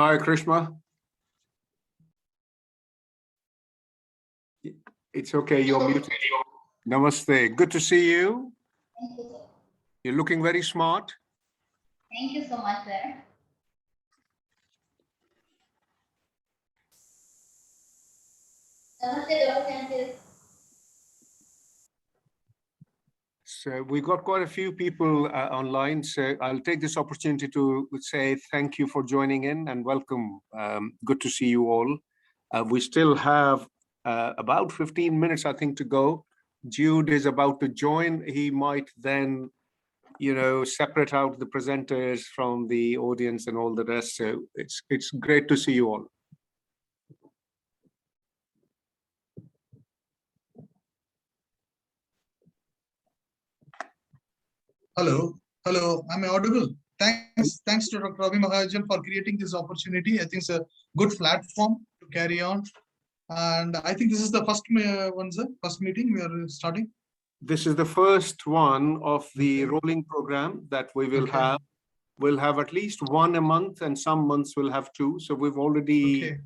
Hi, Krishma. It's okay, you're muted. Namaste. Good to see you. Thank you, sir. You're looking very smart. Thank you so much, sir. Namaste, Dr. Francis. So we got quite a few people online, so I'll take this opportunity to say thank you for joining in and welcome. Good to see you all. We still have about 15 minutes, I think, to go. Jude is about to join. He might then, separate out the presenters from the audience and all the rest. So it's great to see you all. Hello, am I audible? Thanks to Dr. Ravi Mahajan for creating this opportunity. I think it's a good platform to carry on. And I think this is the first one, sir, first meeting we are starting. This is the first one of the rolling program that we will have. We'll have at least one a month, and some months we'll have two. So we've already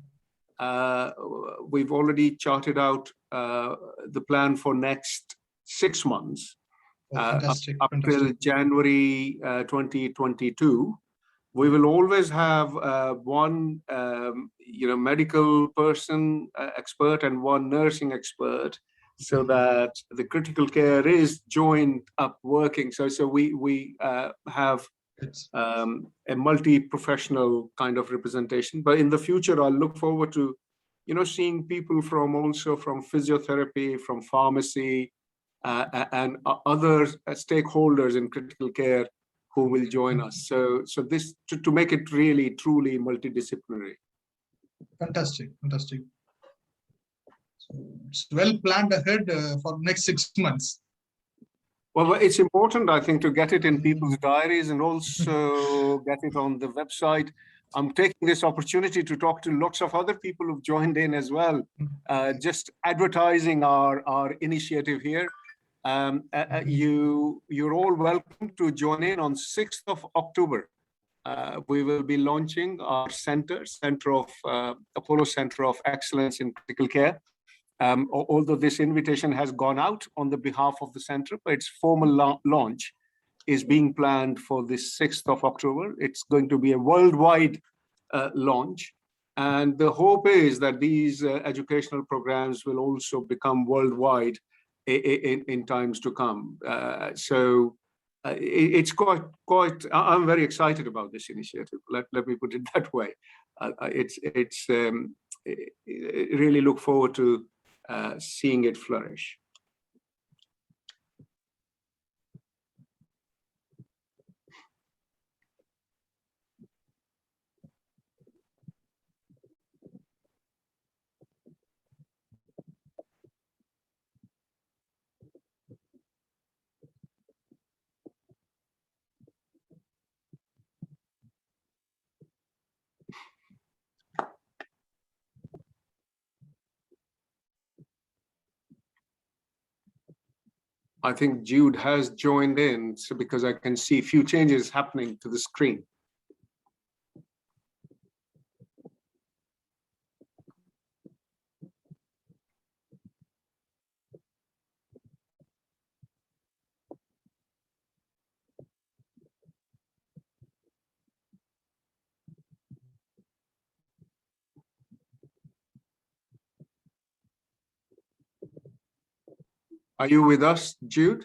charted out the plan for next 6 months. Up till January 2022, we will always have one medical person expert and one nursing expert, so that the critical care is joined up working. So we have a multi-professional kind of representation. But in the future, I'll look forward to seeing people from physiotherapy, from pharmacy, and other stakeholders in critical care who will join us. So this to make it really truly multidisciplinary. Fantastic. So it's well planned ahead for next 6 months. Well, it's important, I think, to get it in people's diaries and also get it on the website. I'm taking this opportunity to talk to lots of other people who've joined in as well, just advertising our initiative here. You're all welcome to join in on 6th of October. We will be launching our Apollo Center of Excellence in Critical Care. Although this invitation has gone out on the behalf of the center, but its formal launch is being planned for this 6th of October. It's going to be a worldwide launch. And the hope is that these educational programs will also become worldwide in times to come. It's quite. I'm very excited about this initiative. Let me put it that way. Really look forward to seeing it flourish. I think Jude has joined in, so because I can see a few changes happening to the screen. Are you with us, Jude?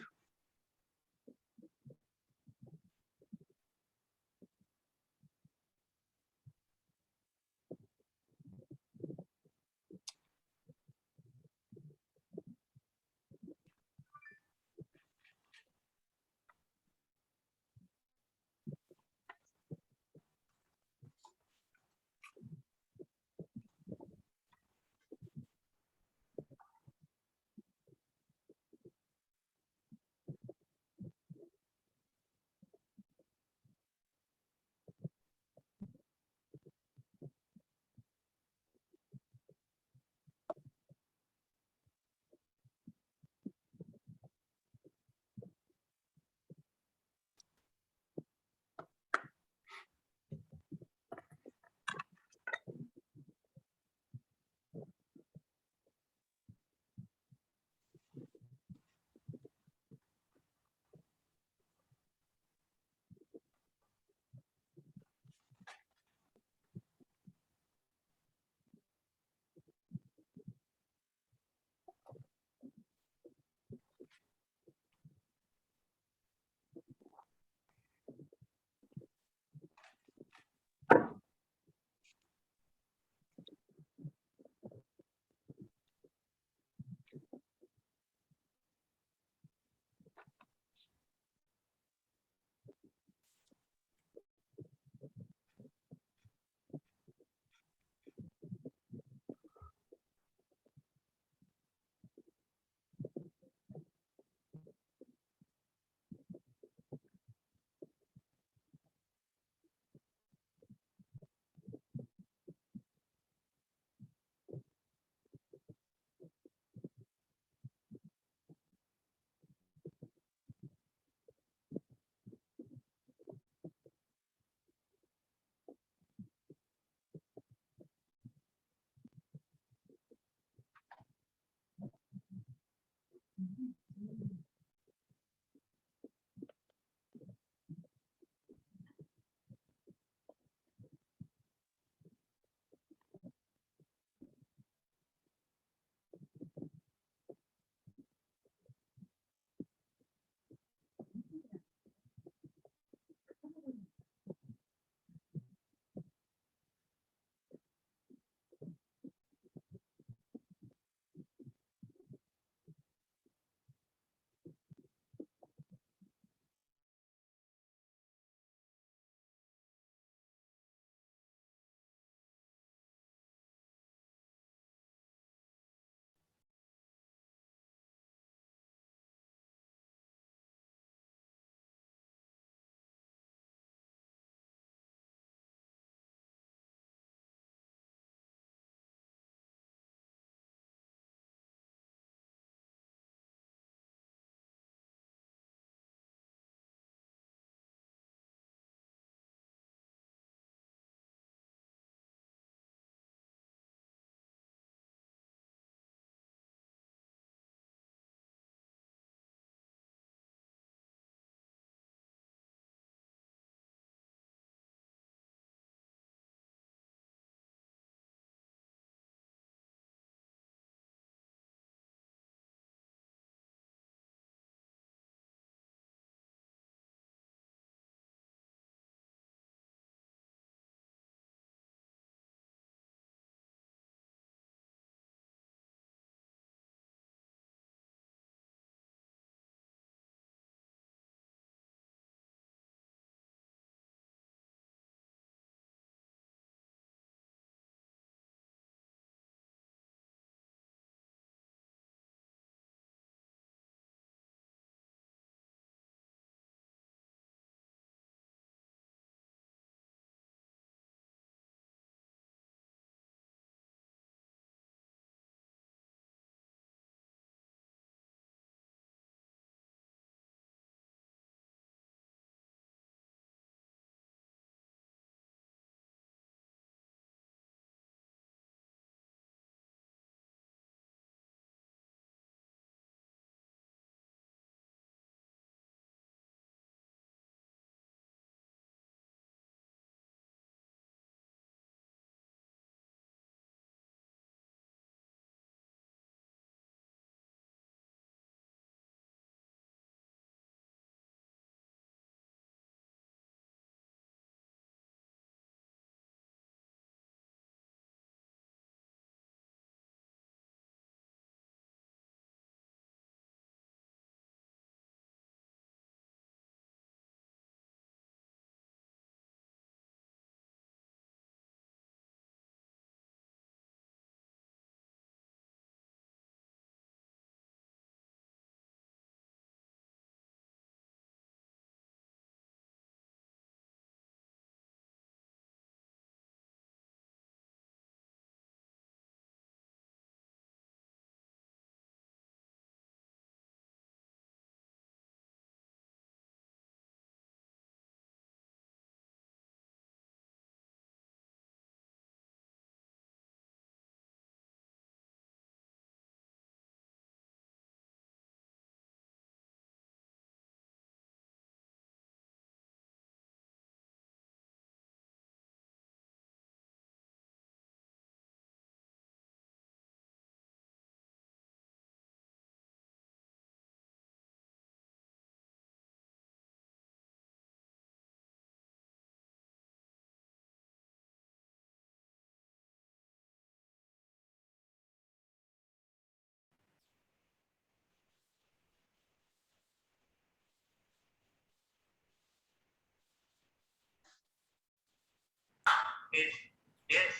Yes.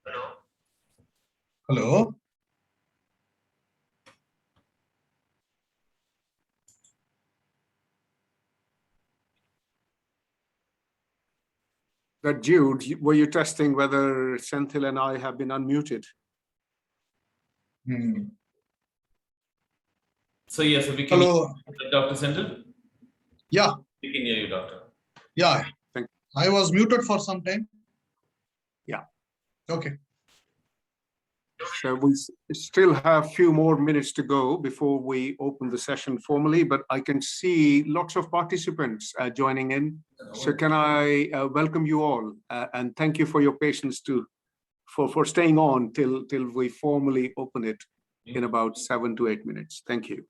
Hello. Hello. That Jude, were you testing whether Senthil and I have been unmuted? So yes, we can. Hello. Dr. Senthil? Yeah. We can hear you, doctor. Yeah. Thank I was muted for some time. Yeah. Okay. So we still have a few more minutes to go before we open the session formally, but I can see lots of participants joining in. So can I welcome you all and thank you for your patience for staying on till we formally open it in about 7 to 8 minutes. Thank you.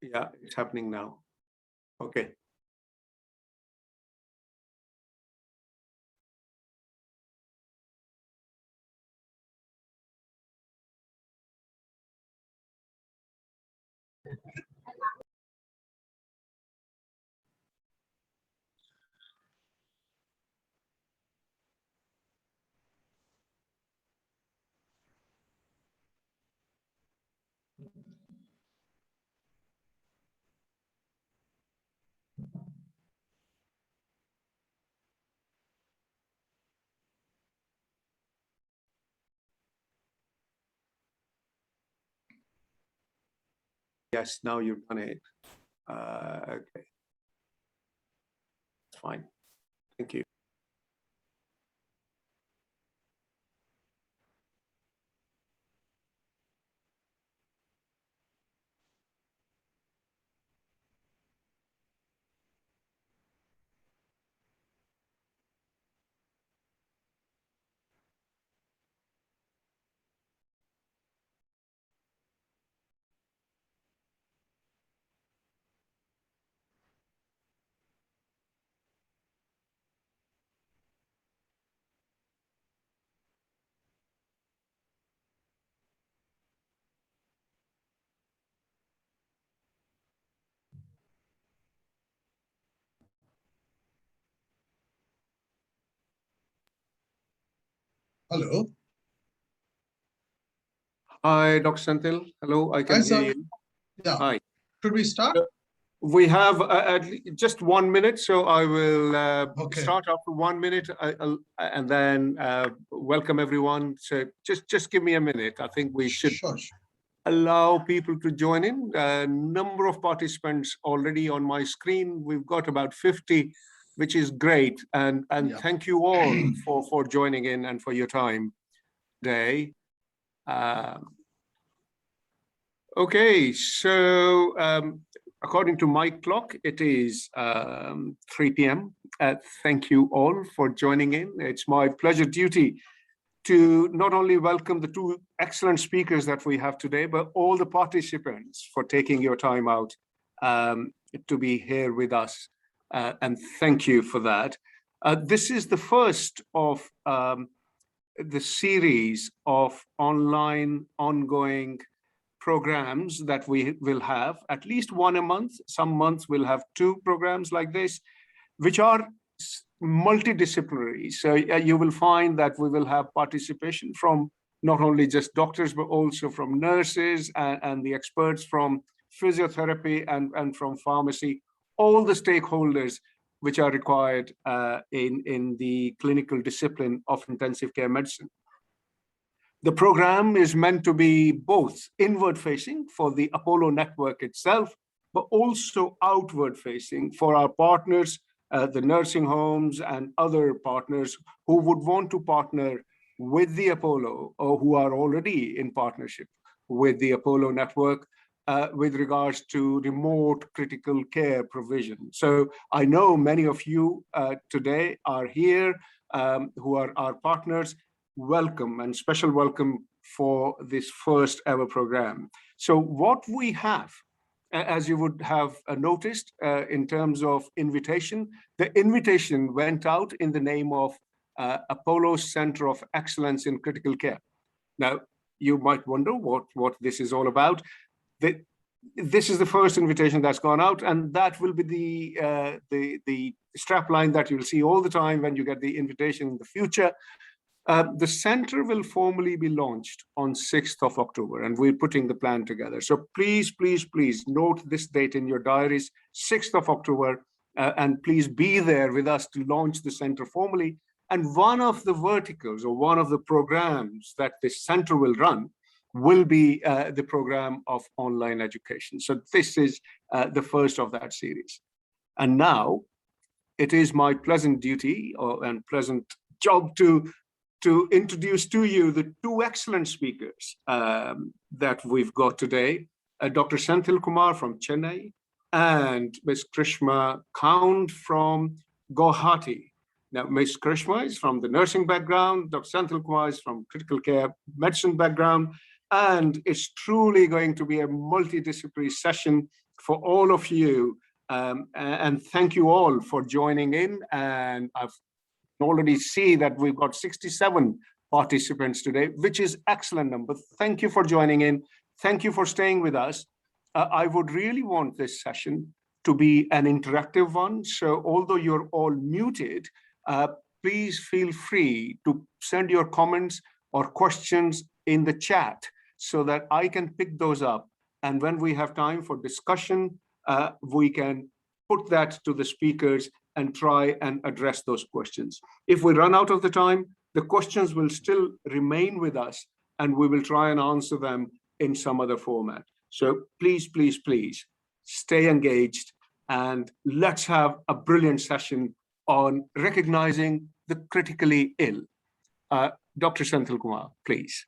Yeah, it's happening now. Okay. Yes, now you've done it. Okay. It's fine. Thank you. Hello. Hi, Dr. Senthil. Hello, I can Hi, hear sir. you. Yeah. Hi. Should we start? We have just 1 minute, so I will Okay. start after 1 minute and then welcome everyone. So just give me a minute. I think we should Sure. allow people to join in. A number of participants already on my screen. We've got about 50, which is great. And Yeah. thank you all for joining in and for your time today. Okay, so according to my clock, it is 3 p.m. Thank you all for joining in. It's my pleasure duty to not only welcome the two excellent speakers that we have today, but all the participants for taking your time out to be here with us. And thank you for that. This is the first of the series of online ongoing programs that we will have, at least one a month. Some months we'll have 2 programs like this, which are multidisciplinary. So you will find that we will have participation from not only just doctors, but also from nurses and the experts from physiotherapy and from pharmacy, all the stakeholders which are required in the clinical discipline of intensive care medicine. The program is meant to be both inward-facing for the Apollo network itself, but also outward-facing for our partners, the nursing homes and other partners who would want to partner with the Apollo or who are already in partnership with the Apollo network with regards to remote critical care provision. So I know many of you today are here who are our partners. Welcome and special welcome for this first ever program. So what we have, as you would have noticed in terms of invitation, the invitation went out in the name of Apollo Center of Excellence in Critical Care. Now, you might wonder what this is all about. This is the first invitation that's gone out, and that will be the strap line that you'll see all the time when you get the invitation in the future. The center will formally be launched on 6th of October, and we're putting the plan together. So please, please, please note this date in your diaries, 6th of October, and please be there with us to launch the center formally. And one of the verticals or one of the programs that this center will run will be the program of online education. So this is the first of that series. And now it is my pleasant duty and pleasant job to introduce to you the 2 excellent speakers that we've got today, Dr. Senthil Kumar from Chennai and Ms. Krishma Kaund from Guwahati. Now, Ms. Krishma is from the nursing background, Dr. Senthil Kumar is from critical care medicine background, and it's truly going to be a multidisciplinary session for all of you. And thank you all for joining in. And I've already see that we've got 67 participants today, which is excellent number. Thank you for joining in. Thank you for staying with us. I would really want this session to be an interactive one. So although you're all muted, please feel free to send your comments or questions in the chat so that I can pick those up. And when we have time for discussion, we can put that to the speakers and try and address those questions. If we run out of the time, the questions will still remain with us and we will try and answer them in some other format. So please, please, please stay engaged and let's have a brilliant session on recognizing the critically ill. Dr. Senthil Kumar, please.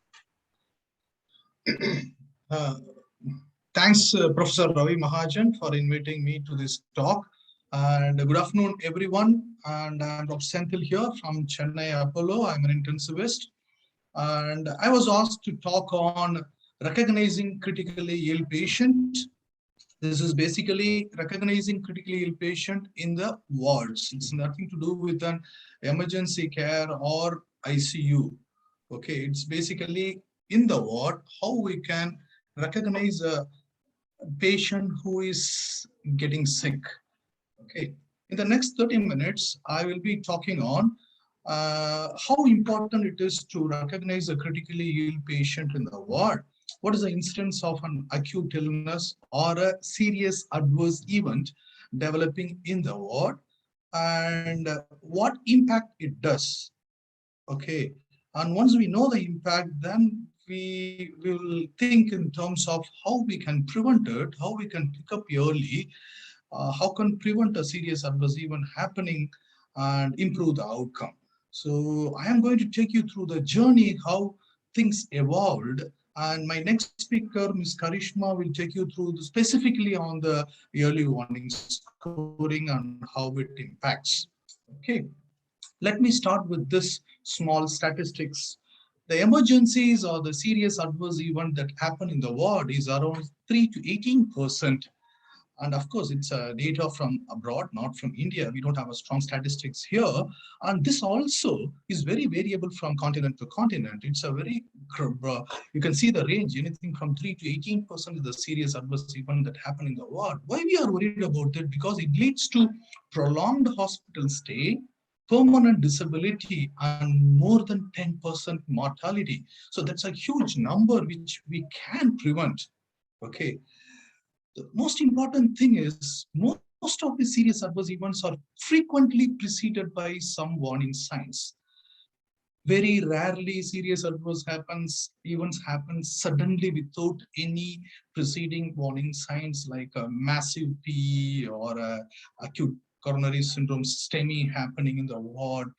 Thanks, Professor Ravi Mahajan, for inviting me to this talk. And good afternoon, everyone. And I'm Dr. Senthil here from Chennai Apollo. I'm an intensivist. And I was asked to talk on recognizing critically ill patient. This is basically recognizing critically ill patient in the wards. It's nothing to do with an emergency care or ICU. Okay, it's basically in the ward, how we can recognize a patient who is getting sick. Okay, in the next 30 minutes, I will be talking on how important it is to recognize a critically ill patient in the ward. What is the incidence of an acute illness or a serious adverse event developing in the ward, and what impact it does. Okay, and once we know the impact, then we will think in terms of how we can prevent it, how we can pick up early, how can prevent a serious adverse event happening and improve the outcome. So I am going to take you through the journey, how things evolved. And my next speaker, Ms. Karishma, will take you through specifically on the early warning scoring and how it impacts. Okay, let me start with this small statistics. The emergencies or the serious adverse event that happen in the ward is around 3 to 18%. And of course, it's data from abroad, not from India. We don't have a strong statistics here. And this also is very variable from continent to continent. It's a very, you can see the range, anything from 3 to 18% is the serious adverse event that happen in the ward. Why we are worried about it? Because it leads to prolonged hospital stay, permanent disability, and more than 10% mortality. So that's a huge number which we can prevent. Okay. The most important thing is most of the serious adverse events are frequently preceded by some warning signs. Very rarely serious adverse events happen suddenly without any preceding warning signs like a massive PE or a acute coronary syndrome STEMI happening in the ward.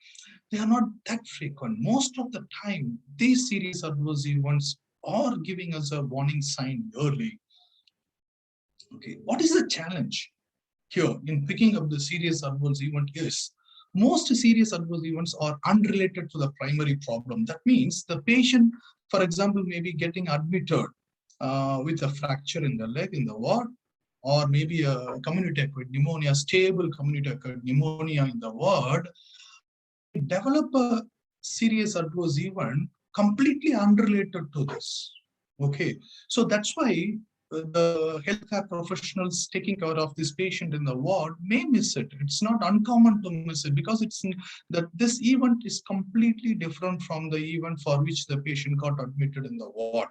They are not that frequent. Most of the time, these serious adverse events are giving us a warning sign early. Okay, what is the challenge here in picking up the serious adverse event is most serious adverse events are unrelated to the primary problem. That means the patient, for example, may be getting admitted with a fracture in the leg in the ward, or maybe a community-acquired pneumonia, stable community-acquired pneumonia in the ward, develop a serious adverse event completely unrelated to this. Okay, so that's why the healthcare professionals taking care of this patient in the ward may miss it. It's not uncommon to miss it because it's that this event is completely different from the event for which the patient got admitted in the ward.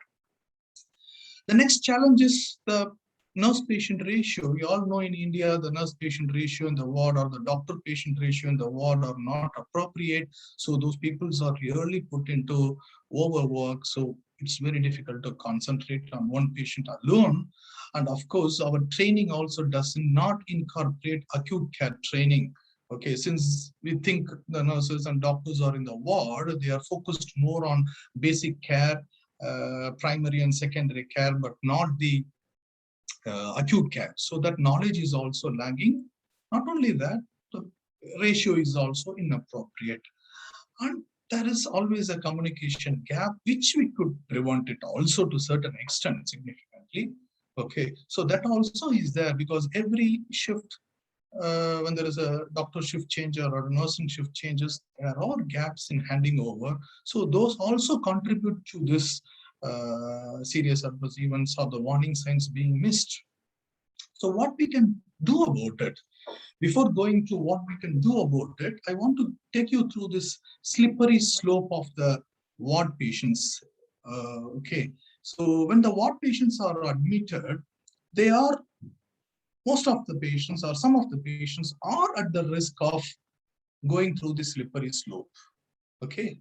The next challenge is the nurse-patient ratio. We all know in India, the nurse-patient ratio in the ward or the doctor-patient ratio in the ward are not appropriate. So those people are really put into overwork. So it's very difficult to concentrate on one patient alone. And of course, our training also does not incorporate acute care training. Okay, since we think the nurses and doctors are in the ward, they are focused more on basic care, primary and secondary care, but not the acute care. So that knowledge is also lagging. Not only that, the ratio is also inappropriate. And there is always a communication gap, which we could prevent it also to a certain extent significantly. Okay, so that also is there because every shift, when there is a doctor shift change or a nursing shift changes, there are gaps in handing over. So those also contribute to this serious adverse events or the warning signs being missed. So what we can do about it? Before going to what we can do about it, I want to take you through this slippery slope of the ward patients. Okay, so when the ward patients are admitted, they are, most of the patients or some of the patients are at the risk of going through the slippery slope. Okay,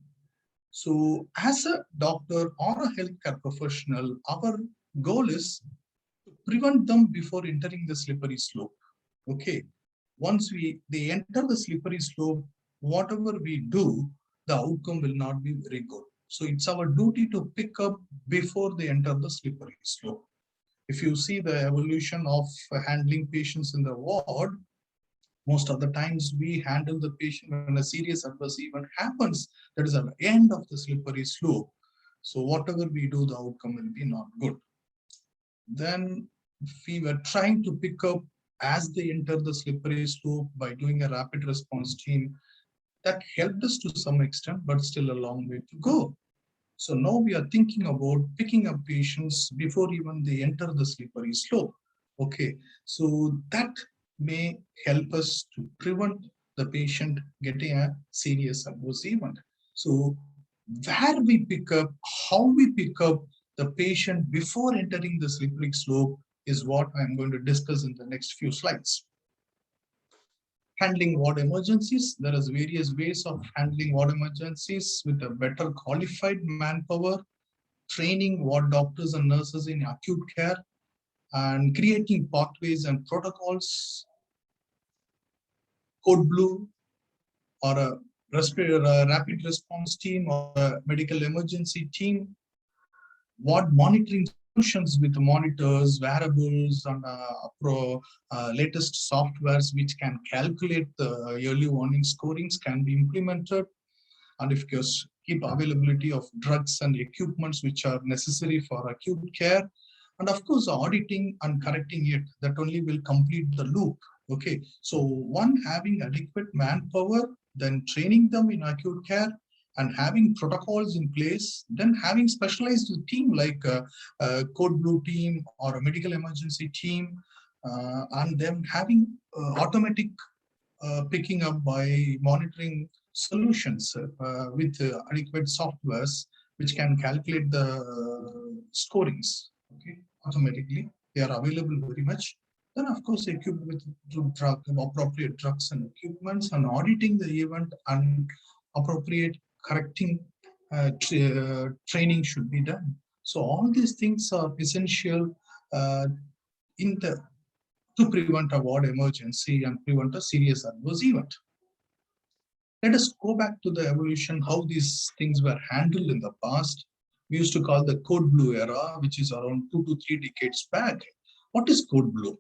so as a doctor or a healthcare professional, our goal is to prevent them before entering the slippery slope. Okay, once they enter the slippery slope, whatever we do, the outcome will not be very good. So it's our duty to pick up before they enter the slippery slope. If you see the evolution of handling patients in the ward, most of the times we handle the patient when a serious adverse event happens, that is at the end of the slippery slope. So whatever we do, the outcome will be not good. Then we were trying to pick up as they enter the slippery slope by doing a rapid response team. That helped us to some extent, but still a long way to go. So now we are thinking about picking up patients before even they enter the slippery slope. Okay, so that may help us to prevent the patient getting a serious adverse event. So where we pick up, how we pick up the patient before entering the slippery slope is what I'm going to discuss in the next few slides. Handling ward emergencies. There is various ways of handling ward emergencies with a better qualified manpower, training ward doctors and nurses in acute care, and creating pathways and protocols. Code Blue or a rapid response team or a medical emergency team. Ward monitoring solutions with monitors, wearables, and latest softwares which can calculate the early warning scorings can be implemented. And of course, keep availability of drugs and equipments which are necessary for acute care. And of course, auditing and correcting it, that only will complete the loop. Okay, so one, having adequate manpower, then training them in acute care, and having protocols in place, then having specialized team like a Code Blue team or a medical emergency team, and then having automatic picking up by monitoring solutions with adequate softwares which can calculate the scorings, okay, automatically. They are available very much. Then, of course, equipped with appropriate drugs and equipments, and auditing the event and appropriate correcting training should be done. So all these things are essential to prevent a ward emergency and prevent a serious adverse event. Let us go back to the evolution, how these things were handled in the past. We used to call the Code Blue era, which is around 2 to 3 decades back. What is Code Blue?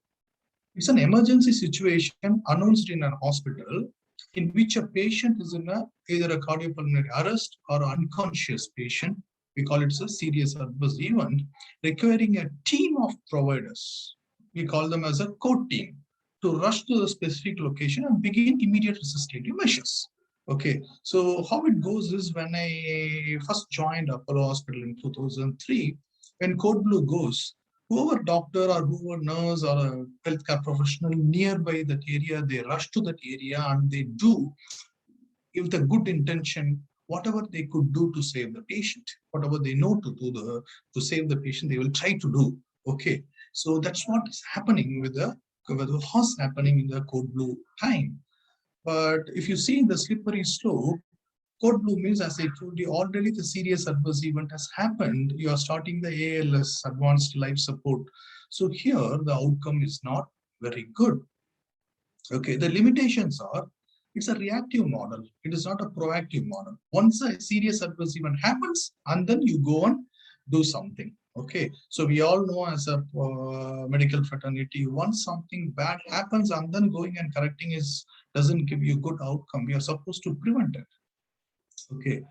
It's an emergency situation announced in a hospital in which a patient is in either a cardiopulmonary arrest or unconscious patient. We call it a serious adverse event, requiring a team of providers. We call them as a code team to rush to the specific location and begin immediate resuscitative measures. Okay, so how it goes is when I first joined Apollo Hospital in 2003, when Code Blue goes, whoever doctor or whoever nurse or a healthcare professional nearby that area, they rush to that area and they do, with a good intention, whatever they could do to save the patient, whatever they know to do to save the patient, they will try to do. Okay, so that's what is happening with the was happening in the Code Blue time. But if you see the slippery slope, Code Blue means, as I told you, already the serious adverse event has happened. You are starting the ALS, advanced life support. So here the outcome is not very good. Okay, the limitations are, it's a reactive model. It is not a proactive model. Once a serious adverse event happens, and then you go and do something. Okay, so we all know as a medical fraternity, once something bad happens and then going and correcting doesn't give you good outcome. We are supposed to prevent it. Okay,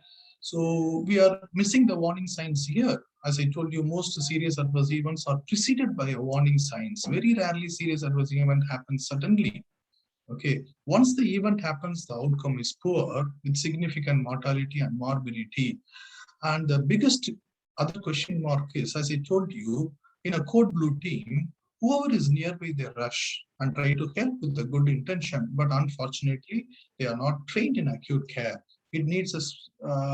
So we are missing the warning signs here. As I told you, most serious adverse events are preceded by a warning signs. Very rarely serious adverse event happens suddenly. Okay, once the event happens, the outcome is poor with significant mortality and morbidity. And the biggest other question mark is, as I told you, in a code blue team, whoever is nearby, they rush and try to help with the good intention. But unfortunately, they are not trained in acute care. It needs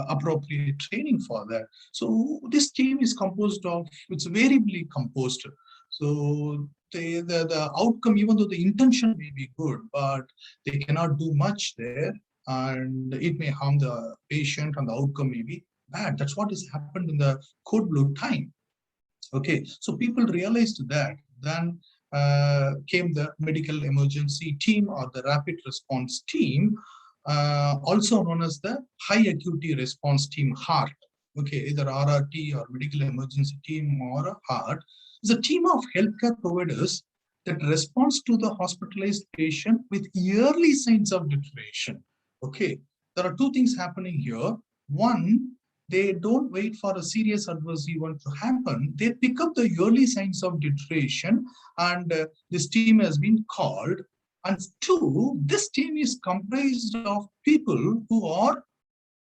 appropriate training for that. So this team is composed of, it's variably composed. So the outcome, even though the intention may be good, but they cannot do much there, and it may harm the patient, and the outcome may be bad. That's what has happened in the code blue time. Okay, so people realized that. Then came the medical emergency team or the rapid response team, also known as the high acuity response team, HEART. Okay, either RRT or medical emergency team or a HEART. It's a team of healthcare providers that responds to the hospitalized patient with early signs of deterioration. Okay, there are two things happening here. One, they don't wait for a serious adverse event to happen. They pick up the early signs of deterioration, and this team has been called. And two, this team is comprised of people who are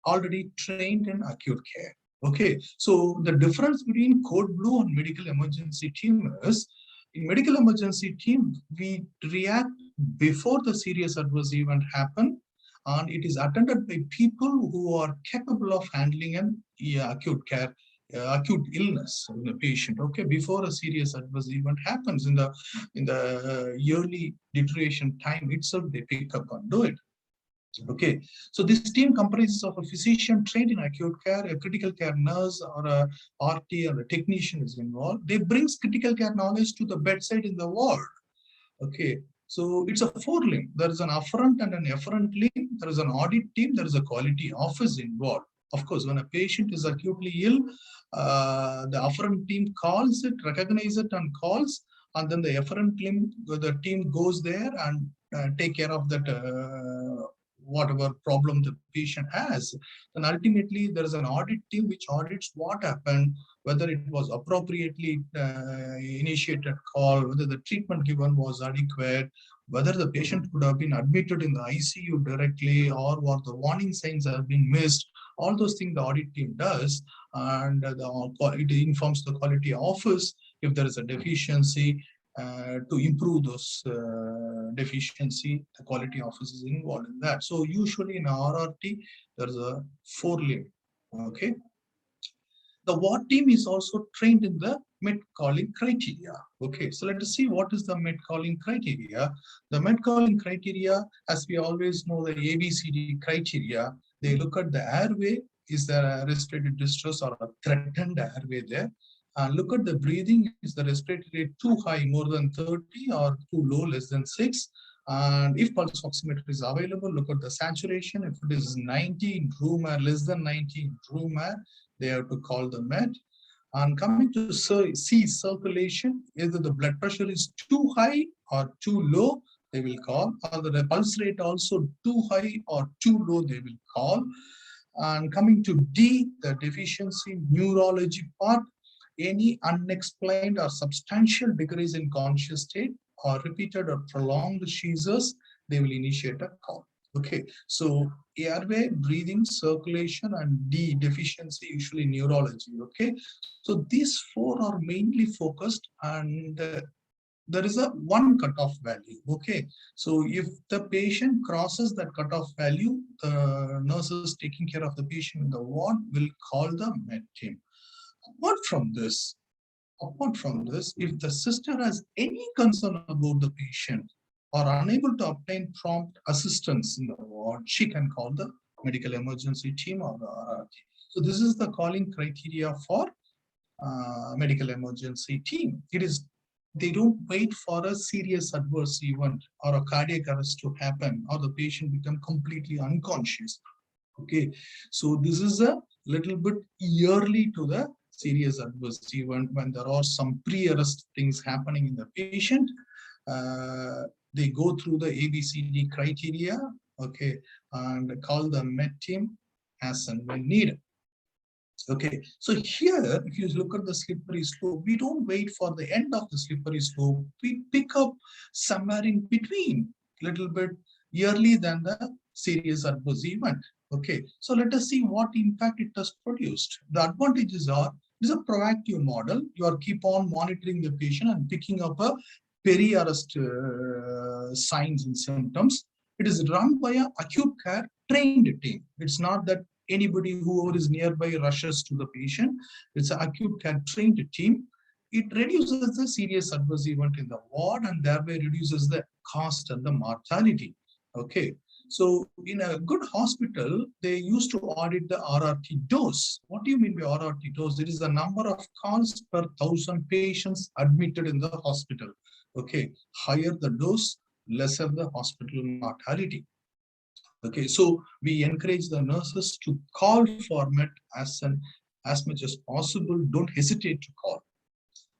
already trained in acute care. Okay, so the difference between code blue and medical emergency team is, in medical emergency team, we react before the serious adverse event happen, and it is attended by people who are capable of handling an acute care, acute illness in the patient. Okay, before a serious adverse event happens, in the early deterioration time itself, they pick up and do it. Okay, so this team comprises of a physician trained in acute care, a critical care nurse, or a RT, or a technician is involved. They brings critical care knowledge to the bedside in the ward. Okay, so it's a four-limb. There is an afferent and an efferent limb. There is an audit team. There is a quality office involved. Of course, when a patient is acutely ill, the afferent team calls it, recognizes it, and calls, and then the efferent limb, the team goes there and take care of that whatever problem the patient has. And ultimately, there is an audit team which audits what happened, whether it was appropriately initiated call, whether the treatment given was adequate, whether the patient could have been admitted in the ICU directly, or what the warning signs have been missed. All those things the audit team does, and it informs the quality office if there is a deficiency. To improve those deficiency, the quality office is involved in that. So usually in RRT, there's a four-limb. Okay. The ward team is also trained in the med calling criteria. Okay, so let us see what is the med calling criteria. The med calling criteria, as we always know, the ABCD criteria, they look at the airway. Is there a respiratory distress or a threatened airway there? Look at the breathing. Is the respiratory rate too high, more than 30, or too low, less than 6? And if pulse oximeter is available, look at the saturation. If it is 90 in room air, less than 90 in room air, they have to call the med. And coming to C, circulation, either the blood pressure is too high or too low, they will call, or the pulse rate also too high or too low, they will call. And coming to D, the deficiency neurology part, any unexplained or substantial decrease in conscious state or repeated or prolonged seizures, they will initiate a call. Okay, so airway, breathing, circulation, and D, deficiency, usually neurology. Okay, so these four are mainly focused, and there is a one cutoff value. Okay, so if the patient crosses that cutoff value, the nurses taking care of the patient in the ward will call the med team. Apart from this, if the sister has any concern about the patient or unable to obtain prompt assistance in the ward, she can call the medical emergency team or the RRT. So this is the calling criteria for medical emergency team. It is, they don't wait for a serious adverse event or a cardiac arrest to happen or the patient become completely unconscious. Okay, so this is a little bit early to the serious adverse event when there are some pre-arrest things happening in the patient. They go through the ABCD criteria, okay, and call the med team as and when needed. Okay, so here, if you look at the slippery slope, we don't wait for the end of the slippery slope. We pick up somewhere in between, little bit early than the serious adverse event. Okay, so let us see what impact it has produced. The advantages are, it is a proactive model. You are keep on monitoring the patient and picking up a peri-arrest signs and symptoms. It is run by an acute care trained team. It's not that anybody whoever is nearby rushes to the patient. It's an acute care trained team. It reduces the serious adverse event in the ward and thereby reduces the cost and the mortality. Okay. So in a good hospital, they used to audit the RRT dose. What do you mean by RRT dose? It is the number of calls per 1,000 patients admitted in the hospital. Okay. Higher the dose, lesser the hospital mortality. Okay, so we encourage the nurses to call for MET as much as possible. Don't hesitate to call.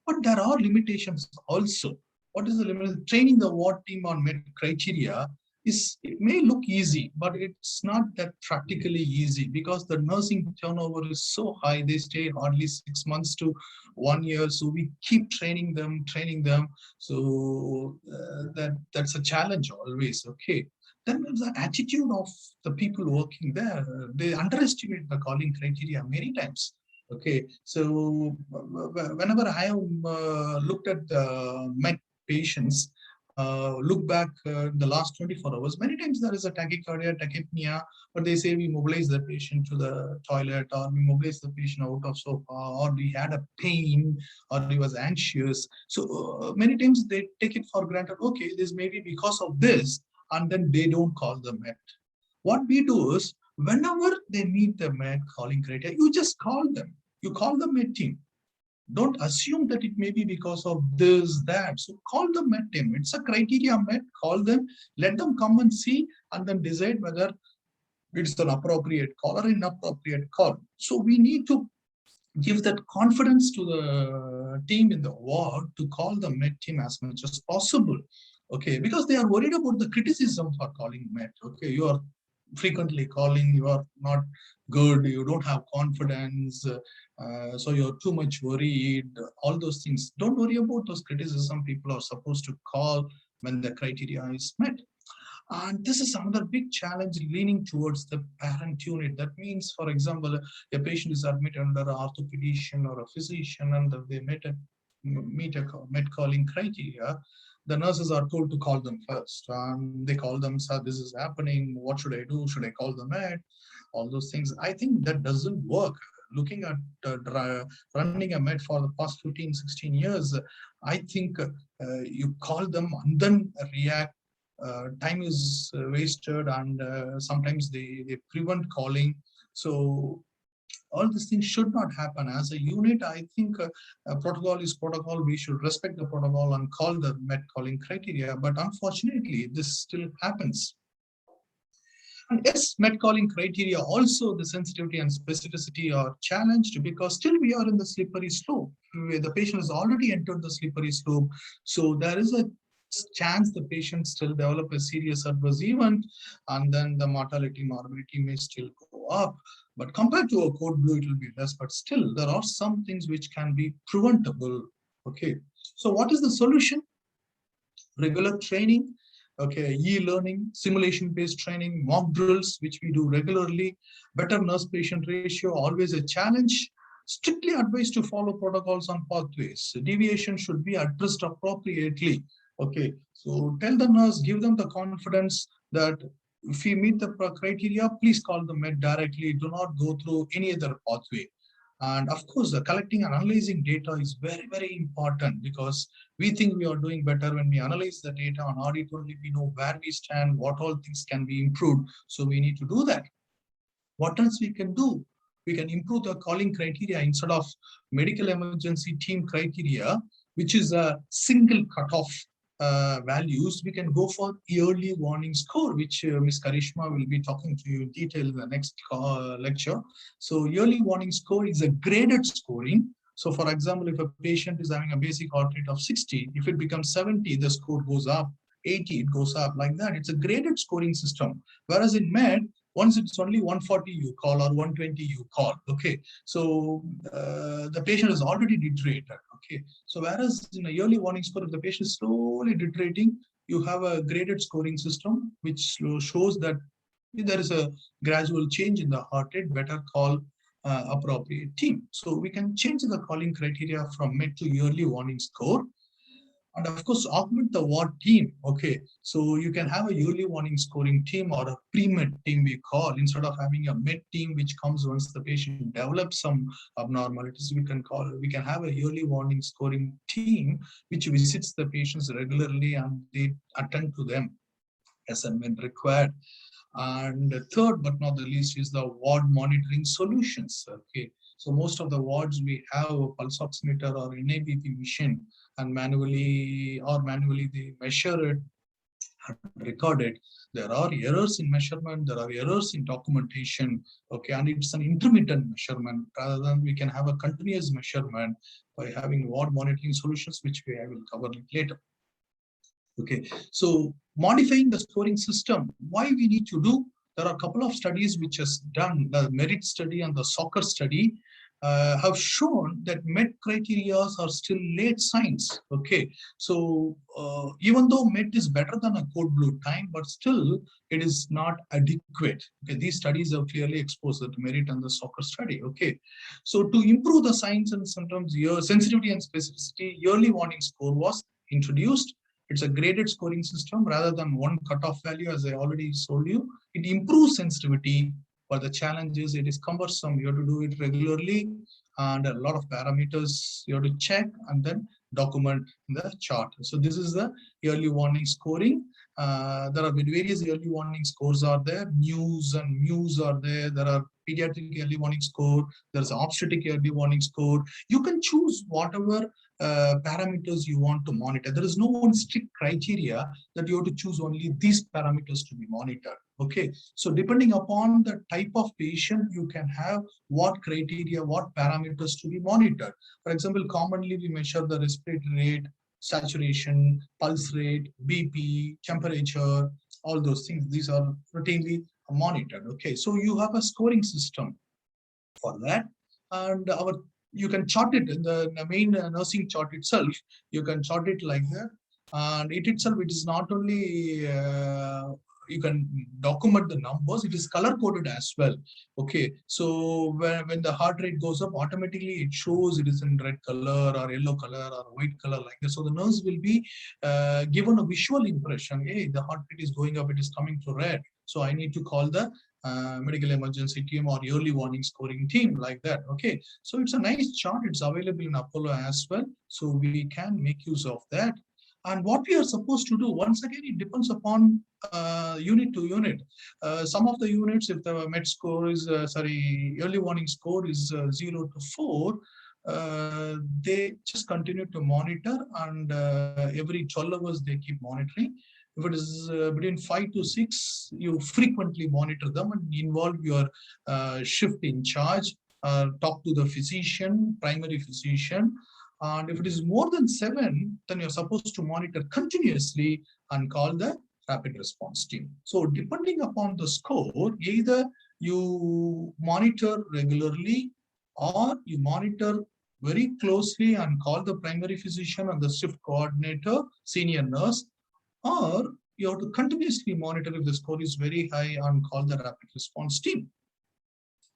But there are limitations also. What is the limit? Training the ward team on MET criteria is, it may look easy, but it's not that practically easy because the nursing turnover is so high. They stay hardly 6 months to 1 year. So we keep training them. So that's a challenge always. Okay. Then there's the attitude of the people working there. They underestimate the calling criteria many times. Okay, so whenever I have looked at the MET patients, look back the last 24 hours, many times there is a tachycardia, tachypnea, but they say we mobilize the patient to the toilet, or we mobilize the patient out of sofa, or we had a pain, or he was anxious. So many times they take it for granted, okay, this may be because of this, and then they don't call the MET. What we do is, whenever they meet the MET calling criteria, you just call them. You call the MET team. Don't assume that it may be because of this, that. So call the MET team. It's a criteria MET. Call them, let them come and see, and then decide whether it's an appropriate call or inappropriate call. So we need to give that confidence to the team in the ward to call the MET team as much as possible. Okay, because they are worried about the criticism for calling MET. Okay, you are frequently calling, you are not good, you don't have confidence, so you're too much worried, all those things. Don't worry about those criticism. People are supposed to call when the criteria is met. And this is another big challenge leaning towards the parent unit. That means, for example, a patient is admitted under an orthopedician or a physician and they meet a MET calling criteria. The nurses are told to call them first. They call them, sir, this is happening. What should I do? Should I call the MET? All those things. I think that doesn't work. Looking at running a MET for the past 15, 16 years, I think you call them and then react. Time is wasted, and sometimes they prevent calling. So all these things should not happen. As a unit, I think protocol is protocol. We should respect the protocol and call the MET calling criteria. But unfortunately, this still happens. And yes, MET calling criteria, also the sensitivity and specificity are challenged because still we are in the slippery slope. The patient has already entered the slippery slope. So there is a chance the patient still develop a serious adverse event, and then the mortality morbidity may still go up. But compared to a code blue, it will be less, but still there are some things which can be preventable. Okay, so what is the solution? Regular training, okay, e-learning, simulation-based training, mock drills, which we do regularly, better nurse-patient ratio, always a challenge. Strictly advised to follow protocols on pathways. Deviation should be addressed appropriately. Okay, so tell the nurse, give them the confidence that if you meet the criteria, please call the MET directly. Do not go through any other pathway. And of course, collecting and analyzing data is very, very important because we think we are doing better when we analyze the data on audit only. We know where we stand, what all things can be improved. So we need to do that. What else we can do? We can improve the calling criteria instead of medical emergency team criteria, which is a single cutoff values. We can go for early warning score, which Ms. Karishma will be talking to you in detail in the next lecture. So early warning score is a graded scoring. So for example, if a patient is having a basic heart rate of 60, if it becomes 70, the score goes up, 80, it goes up like that. It's a graded scoring system. Whereas in MED, Once it's only 140 you call or 120 you call. Okay, so the patient is already deteriorated. Okay, so whereas in a early warning score, if the patient is slowly deteriorating, you have a graded scoring system which shows that if there is a gradual change in the heart rate, better call appropriate team. So we can change the calling criteria from mid to early warning score. And of course, augment the ward team. Okay, so you can have a early warning scoring team or a pre-med team we call, instead of having a med team which comes once the patient develops some abnormalities. We can have a early warning scoring team which visits the patients regularly and they attend to them as and when required. And third but not the least is the ward monitoring solutions. Okay, so most of the wards we have a pulse oximeter or NABP machine, and manually they measure it and record it. There are errors in measurement, there are errors in documentation. Okay, and it's an intermittent measurement rather than we can have a continuous measurement by having ward monitoring solutions, which I will cover later. Okay, so modifying the scoring system, why we need to do, there are a couple of studies which has done, the MERIT study and the soccer study have shown that MET criteria are still late science. Okay, so even though MET is better than a code blue time, but still it is not adequate. Okay, these studies have clearly exposed the MERIT and the soccer study. Okay, so to improve the science and sometimes sensitivity and specificity, early warning score was introduced. It's a graded scoring system rather than one cutoff value, as I already told you. It improves sensitivity, but the challenge is it is cumbersome. You have to do it regularly, and a lot of parameters you have to check and then document in the chart. So this is the early warning scoring. There are various early warning scores are there. News and Muse are there. There are pediatric early warning score. There's obstetric early warning score. You can choose whatever parameters you want to monitor. There is no one strict criteria that you have to choose only these parameters to be monitored. Okay, so depending upon the type of patient, you can have what criteria, what parameters to be monitored. For example, commonly we measure the respiratory rate, saturation, pulse rate, BP, temperature, all those things. These are routinely monitored. Okay, so you have a scoring system for that, and you can chart it in the main nursing chart itself. You can chart it like that, and it itself, it is not only you can document the numbers, it is color coded as well. Okay, so when the heart rate goes up, automatically it shows it is in red color or yellow color or white color like that. So the nurse will be given a visual impression. Hey, the heart rate is going up, it is coming to red, so I need to call the medical emergency team or early warning scoring team, like that. Okay, so it's a nice chart. It's available in Apollo as well, so we can make use of that. And what we are supposed to do, once again, it depends upon unit to unit. Some of the units, if the med score is early warning score is 0 to 4, they just continue to monitor, and every 12 hours they keep monitoring. If it is between 5 to 6, you frequently monitor them and involve your shift in charge, talk to the physician, primary physician. And if it is more than 7, then you're supposed to monitor continuously and call the rapid response team. So depending upon the score, either you monitor regularly or you monitor very closely and call the primary physician and the shift coordinator, senior nurse, or you have to continuously monitor if the score is very high and call the rapid response team.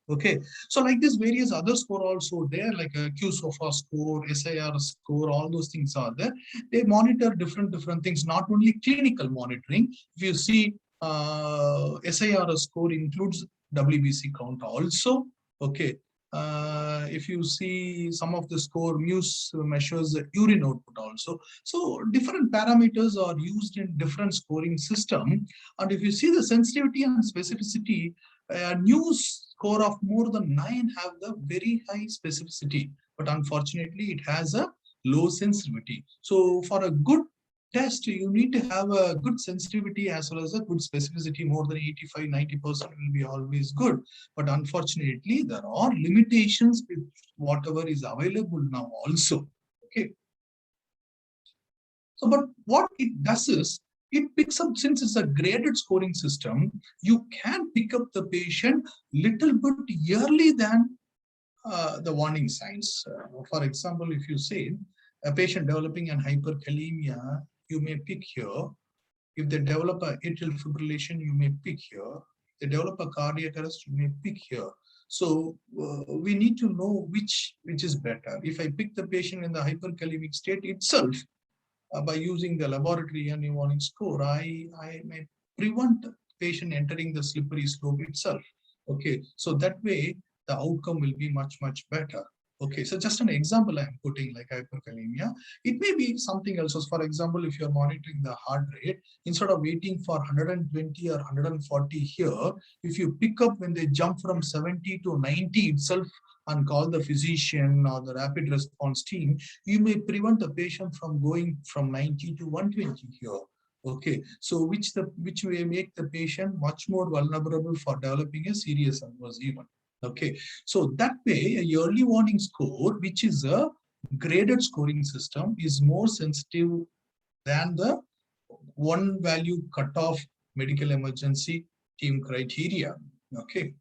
Okay, so like this, various other score also there, like a QSOFA score, SIR score, all those things are there. They monitor different things, not only clinical monitoring. If you see, SIR score includes WBC count also. Okay, if you see some of the score, Muse measures the urine output also. So different parameters are used in different scoring system. And if you see the sensitivity and specificity, a new score of more than 9 have the very high specificity, but unfortunately it has a low sensitivity. So for a good test, you need to have a good sensitivity as well as a good specificity. More than 85-90% will be always good, but unfortunately there are limitations with whatever is available now also. Okay, so but what it does is, it picks up, since it's a graded scoring system, you can pick up the patient little bit early than the warning signs. For example, if you say a patient developing an hyperkalemia, you may pick here. If they develop a atrial fibrillation, you may pick here. They develop a cardiac arrest, you may pick here. So we need to know which is better. If I pick the patient in the hyperkalemic state itself, by using the laboratory early warning score, I may prevent the patient entering the slippery slope itself. Okay, so that way the outcome will be much better. Okay, so just an example I'm putting, like hyperkalemia. It may be something else. For example, if you're monitoring the heart rate, instead of waiting for 120 or 140 here, if you pick up when they jump from 70 to 90 itself and call the physician or the rapid response team, you may prevent the patient from going from 90 to 120 here. Okay, so which may make the patient much more vulnerable for developing a serious adverse event. Okay, so that way a early warning score, which is a graded scoring system, is more sensitive than the one value cutoff medical emergency team criteria. Okay.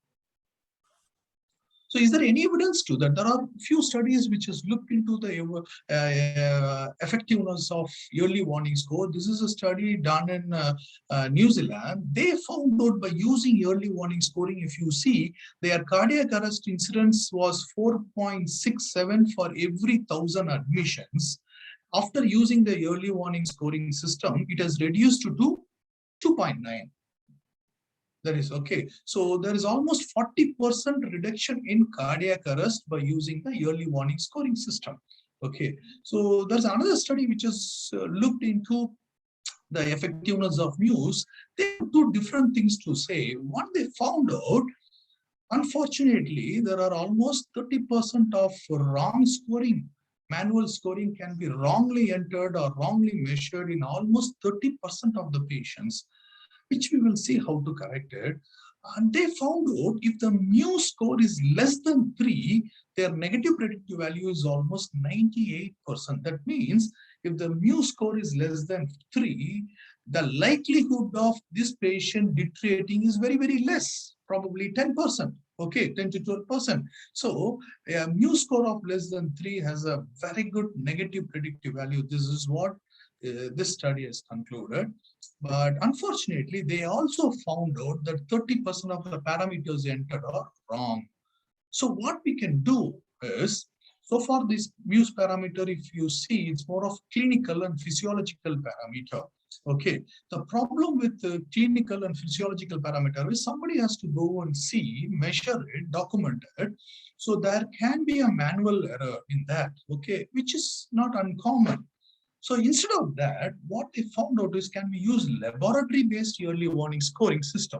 So is there any evidence to that? There are few studies which has looked into the effectiveness of early warning score. This is a study done in New Zealand. They found out by using early warning scoring, if you see, their cardiac arrest incidence was 4.67 for every 1,000 admissions. After using the early warning scoring system, it has reduced to 2.9. That is okay. So there is almost 40% reduction in cardiac arrest by using the early warning scoring system. Okay. So there's another study which has looked into the effectiveness of MUSE. They have two different things to say. One, they found out, unfortunately, there are almost 30% of wrong scoring. Manual scoring can be wrongly entered or wrongly measured in almost 30% of the patients, which we will see how to correct it. And they found out if the mu score is less than 3, their negative predictive value is almost 98%. That means if the mu score is less than 3, the likelihood of this patient deteriorating is very less, probably 10%. Okay, 10 to 12%. So a mu score of less than 3 has a very good negative predictive value. This is what this study has concluded. But unfortunately, they also found out that 30% of the parameters entered are wrong. So what we can do is, so far this MUSE parameter, if you see, it's more of clinical and physiological parameter. Okay, the problem with the clinical and physiological parameter is somebody has to go and see, measure it, document it. So there can be a manual error in that, okay, which is not uncommon. So instead of that, what they found out is, can we use laboratory-based early warning scoring system?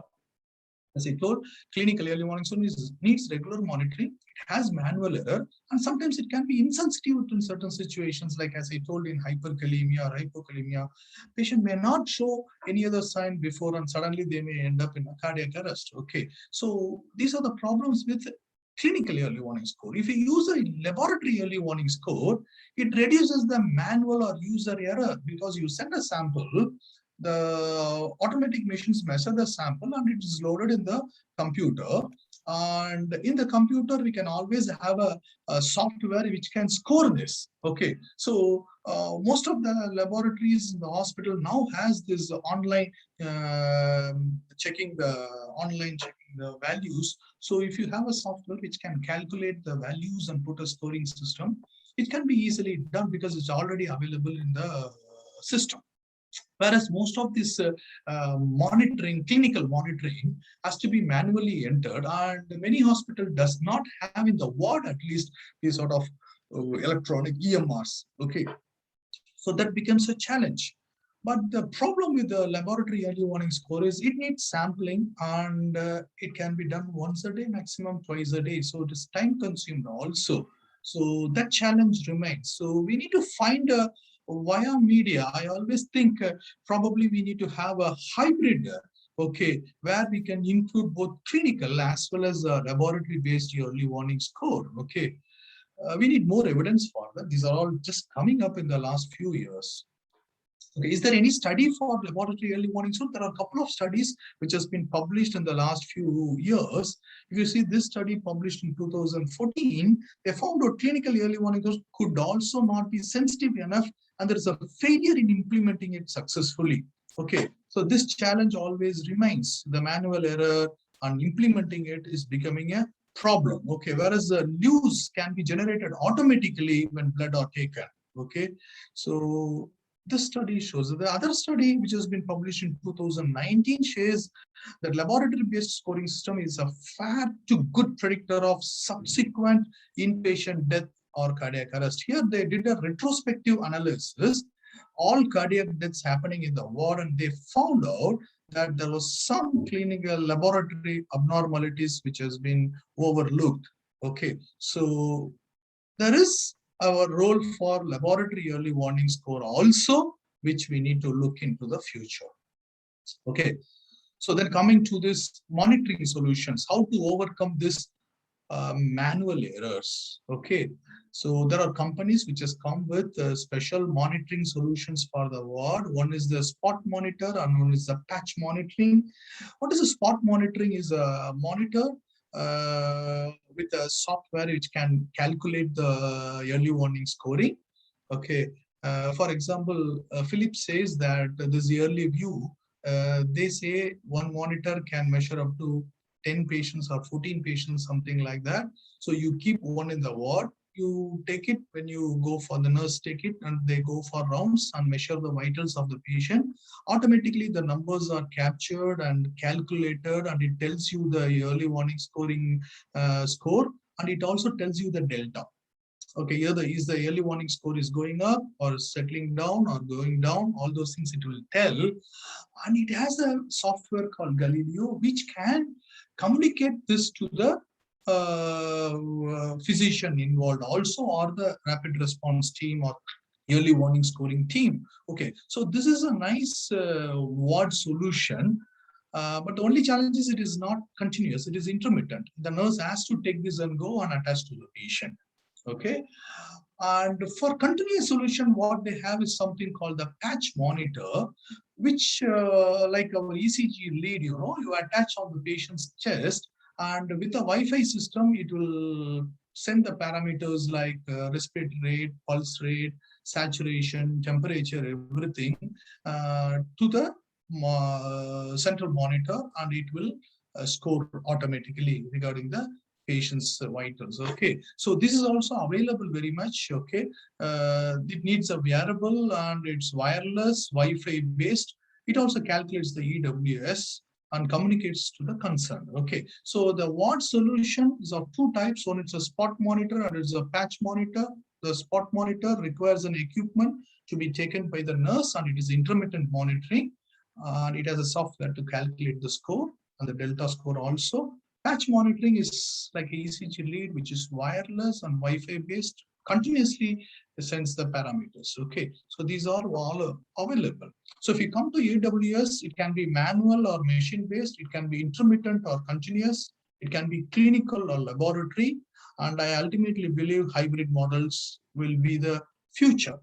As I told, clinical early warning scoring needs regular monitoring. It has manual error, and sometimes it can be insensitive in certain situations, like as I told, in hyperkalemia or hypokalemia, patient may not show any other sign before, and suddenly they may end up in a cardiac arrest. Okay, so these are the problems with clinical early warning score. If you use a laboratory early warning score, it reduces the manual or user error, because you send a sample, the automatic machines measure the sample and it is loaded in the computer. And in the computer, we can always have a software which can score this. Okay, so most of the laboratories in the hospital now has this online checking the values. So if you have a software which can calculate the values and put a scoring system, it can be easily done because it's already available in the system. Whereas most of this monitoring, clinical monitoring, has to be manually entered, and many hospitals does not have, in the ward at least, these sort of electronic EMRs. Okay, so that becomes a challenge. But the problem with the laboratory early warning score is it needs sampling, and it can be done once a day, maximum twice a day. So it is time consumed also. So that challenge remains. So we need to find a via media. I always think probably we need to have a hybrid, okay, where we can include both clinical as well as laboratory-based early warning score. Okay, we need more evidence for that. These are all just coming up in the last few years. Okay, is there any study for laboratory early warning? So there are a couple of studies which has been published in the last few years. If you see this study published in 2014, they found out clinical early warning could also not be sensitive enough, and there is a failure in implementing it successfully. Okay, so this challenge always remains. The manual error and implementing it is becoming a problem. Okay, whereas the news can be generated automatically when blood are taken. Okay, so this study shows that the other study, which has been published in 2019, shows that laboratory-based scoring system is a fair to good predictor of subsequent inpatient death or cardiac arrest. Here, they did a retrospective analysis, all cardiac deaths happening in the ward, and they found out that there was some clinical laboratory abnormalities which has been overlooked. Okay, so there is our role for laboratory early warning score also, which we need to look into the future. Okay, so then coming to this monitoring solutions, how to overcome this manual errors. Okay, so there are companies which has come with special monitoring solutions for the ward. One is the spot monitor and one is the patch monitoring. What is a spot monitoring? Is a monitor with a software which can calculate the early warning scoring. Okay, for example, Philip says that this early view, they say one monitor can measure up to 10 patients or 14 patients, something like that. So you keep one in the ward, you take it when you go for the nurse, take it and they go for rounds and measure the vitals of the patient. Automatically, the numbers are captured and calculated, and it tells you the early warning scoring score, and it also tells you the delta. Okay, here is the early warning score is going up or settling down or going down, all those things it will tell. And it has a software called Galileo, which can communicate this to the physician involved also, or the rapid response team or early warning scoring team. Okay, so this is a nice ward solution. But the only challenge is it is not continuous, it is intermittent. The nurse has to take this and go and attach to the patient. Okay, and for continuous solution, what they have is something called the patch monitor, which like our ECG lead, you attach on the patient's chest, and with a Wi-Fi system, it will send the parameters like respiratory rate, pulse rate, saturation, temperature, everything to the central monitor, and it will score automatically regarding the patient's vitals. Okay, so this is also available very much. Okay, it needs a wearable and it's wireless, Wi-Fi based. It also calculates the EWS and communicates to the concern. Okay, so the ward solution is of two types. One is a spot monitor and it's a patch monitor. The spot monitor requires an equipment to be taken by the nurse, and it is intermittent monitoring, and it has a software to calculate the score and the delta score also. Patch monitoring is like a ECG lead, which is wireless and Wi-Fi based, continuously sends the parameters. Okay, so these are all available. So if you come to AWS, it can be manual or machine based, it can be intermittent or continuous, it can be clinical or laboratory, and I ultimately believe hybrid models will be the future.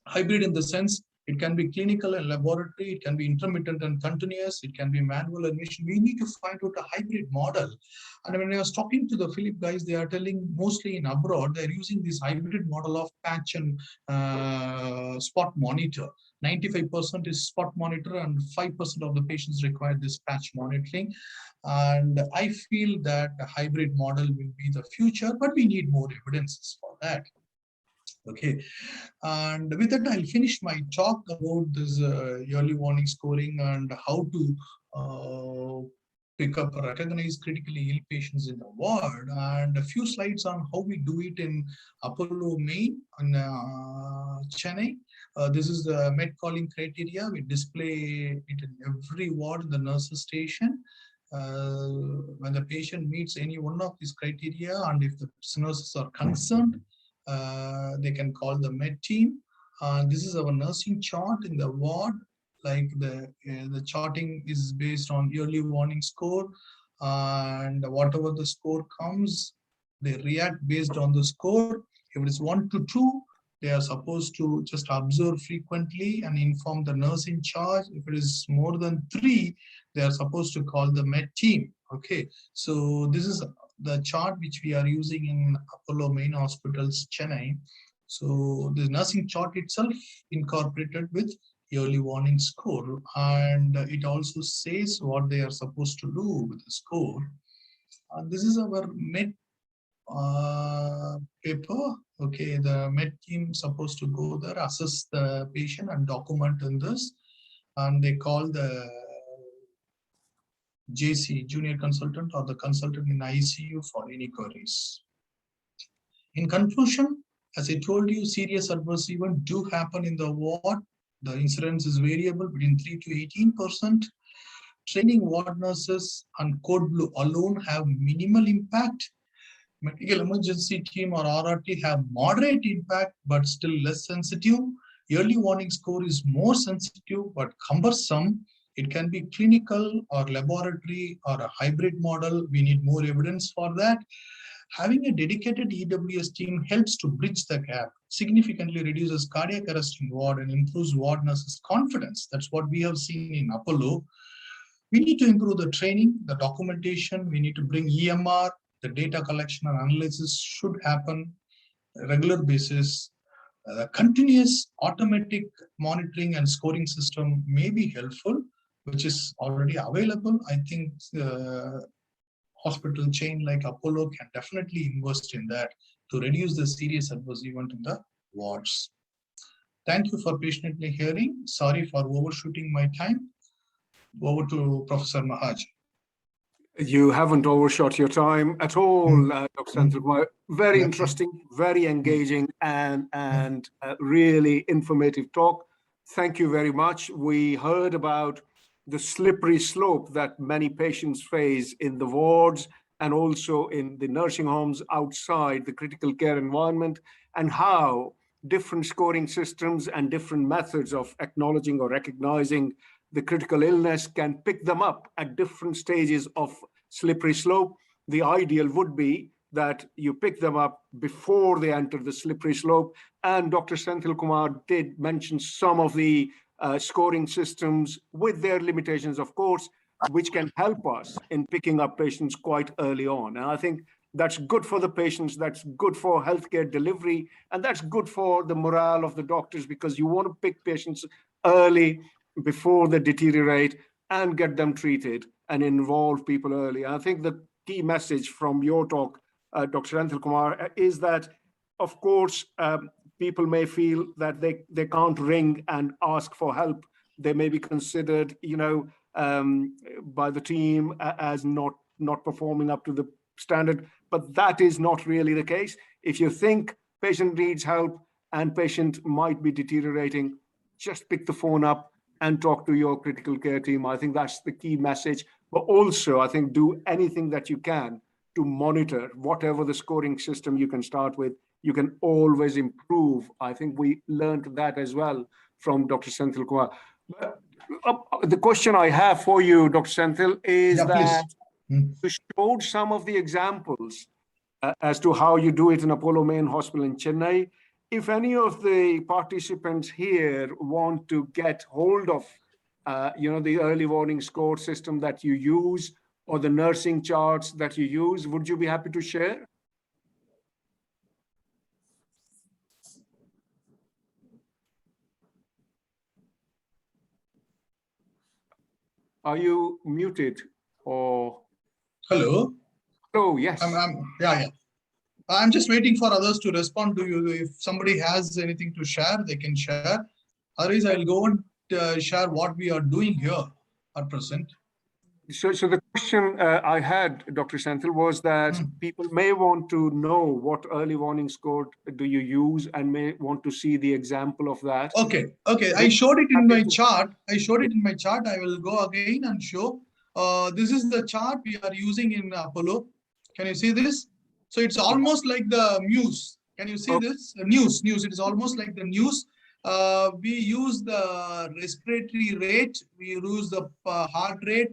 Hybrid in the sense, it can be clinical and laboratory, it can be intermittent and continuous, it can be manual and machine. We need to find out a hybrid model. And when I was talking to the Philip guys, they are telling mostly in abroad, they're using this hybrid model of patch and spot monitor. 95% is spot monitor and 5% of the patients require this patch monitoring. And I feel that a hybrid model will be the future, but we need more evidences for that. Okay, and with that, I'll finish my talk about this early warning scoring and how to pick up or recognize critically ill patients in the ward, and a few slides on how we do it in Apollo Main in Chennai. This is the med calling criteria. We display it in every ward in the nurses station. When the patient meets any one of these criteria, and if the nurses are concerned, they can call the med team. This is our nursing chart in the ward. Like the charting is based on early warning score, and whatever the score comes, they react based on the score. If it is 1 to 2, They are supposed to just observe frequently and inform the nurse in charge. If it is more than 3, they are supposed to call the med team. Okay, so this is the chart which we are using in Apollo Main Hospitals, Chennai. So the nursing chart itself incorporated with early warning score, and it also says what they are supposed to do with the score. And this is our med paper. Okay, the med team supposed to go there, assess the patient and document in this, and they call the JC, junior consultant, or the consultant in ICU for any queries. In conclusion, as I told you, serious adverse events do happen in the ward. The incidence is variable between 3 to 18%. Training ward nurses and code blue alone have minimal impact. Medical emergency team or RRT have moderate impact, but still less sensitive. Early warning score is more sensitive, but cumbersome. It can be clinical or laboratory or a hybrid model. We need more evidence for that. Having a dedicated EWS team helps to bridge the gap, significantly reduces cardiac arrest in ward and improves ward nurses' confidence. That's what we have seen in Apollo. We need to improve the training, the documentation. We need to bring EMR. The data collection and analysis should happen on a regular basis. Continuous automatic monitoring and scoring system may be helpful, which is already available. I think hospital chain like Apollo can definitely invest in that to reduce the serious adverse event in the wards. Thank you for patiently hearing. Sorry for overshooting my time. Over to Professor Maharaj. You haven't overshot your time at all, Dr. Senthil. Very interesting, very engaging, and really informative talk. Thank you very much. We heard about the slippery slope that many patients face in the wards and also in the nursing homes outside the critical care environment, and how different scoring systems and different methods of acknowledging or recognizing the critical illness can pick them up at different stages of slippery slope. The ideal would be that you pick them up before they enter the slippery slope. And Dr. Senthil Kumar did mention some of the scoring systems with their limitations, of course, which can help us in picking up patients quite early on. And I think that's good for the patients, that's good for healthcare delivery, and that's good for the morale of the doctors, because you want to pick patients early before they deteriorate and get them treated and involve people early. I think the key message from your talk, Dr. Senthil Kumar, is that, of course, people may feel that they can't ring and ask for help. They may be considered, by the team as not performing up to the standard, but that is not really the case. If you think patient needs help and patient might be deteriorating, just pick the phone up and talk to your critical care team. I think that's the key message. But also, I think do anything that you can to monitor whatever the scoring system you can start with. You can always improve. I think we learned that as well from Dr. Senthil Kumar. The question I have for you, Dr. Senthil, is that you showed some of the examples as to how you do it in Apollo Main Hospital in Chennai. If any of the participants here want to get hold of, the early warning score system that you use or the nursing charts that you use, would you be happy to share? Are you muted or? Hello. Oh, yes. I'm just waiting for others to respond to you. If somebody has anything to share, they can share. Otherwise, I'll go and share what we are doing here at present. So the question I had, Dr. Senthil, was that people may want to know what early warning score do you use and may want to see the example of that. Okay. I showed it in my chart. I will go again and show. This is the chart we are using in Apollo. Can you see this? So it's almost like the Muse. Can you see this? News. It is almost like the news. We use the respiratory rate. We use the heart rate,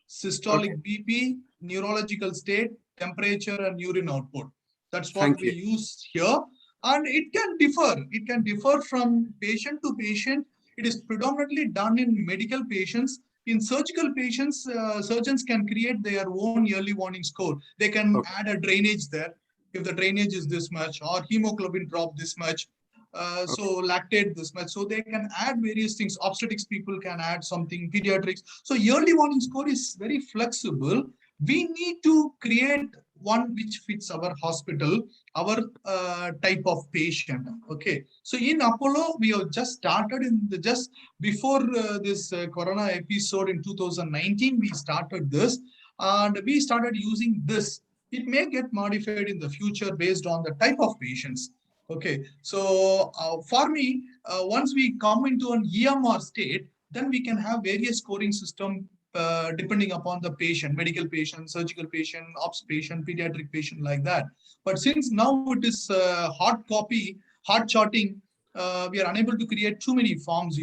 systolic BP, neurological state, temperature, and urine output. That's what we use here. And it can differ from patient to patient. It is predominantly done in medical patients. In surgical patients, surgeons can create their own early warning score. They can add a drainage there. If the drainage is this much, or hemoglobin drop this much, so lactate this much. So they can add various things. Obstetrics people can add something, pediatrics. So early warning score is very flexible. We need to create one which fits our hospital, our type of patient. Okay. So in Apollo, we have just started just before this corona episode in 2019, we started this, and we started using this. It may get modified in the future based on the type of patients. Okay, so for me, once we come into an EMR state, then we can have various scoring system depending upon the patient, medical patient, surgical patient, ops patient, pediatric patient, like that. But since now it is hard copy, hard charting, we are unable to create too many forms,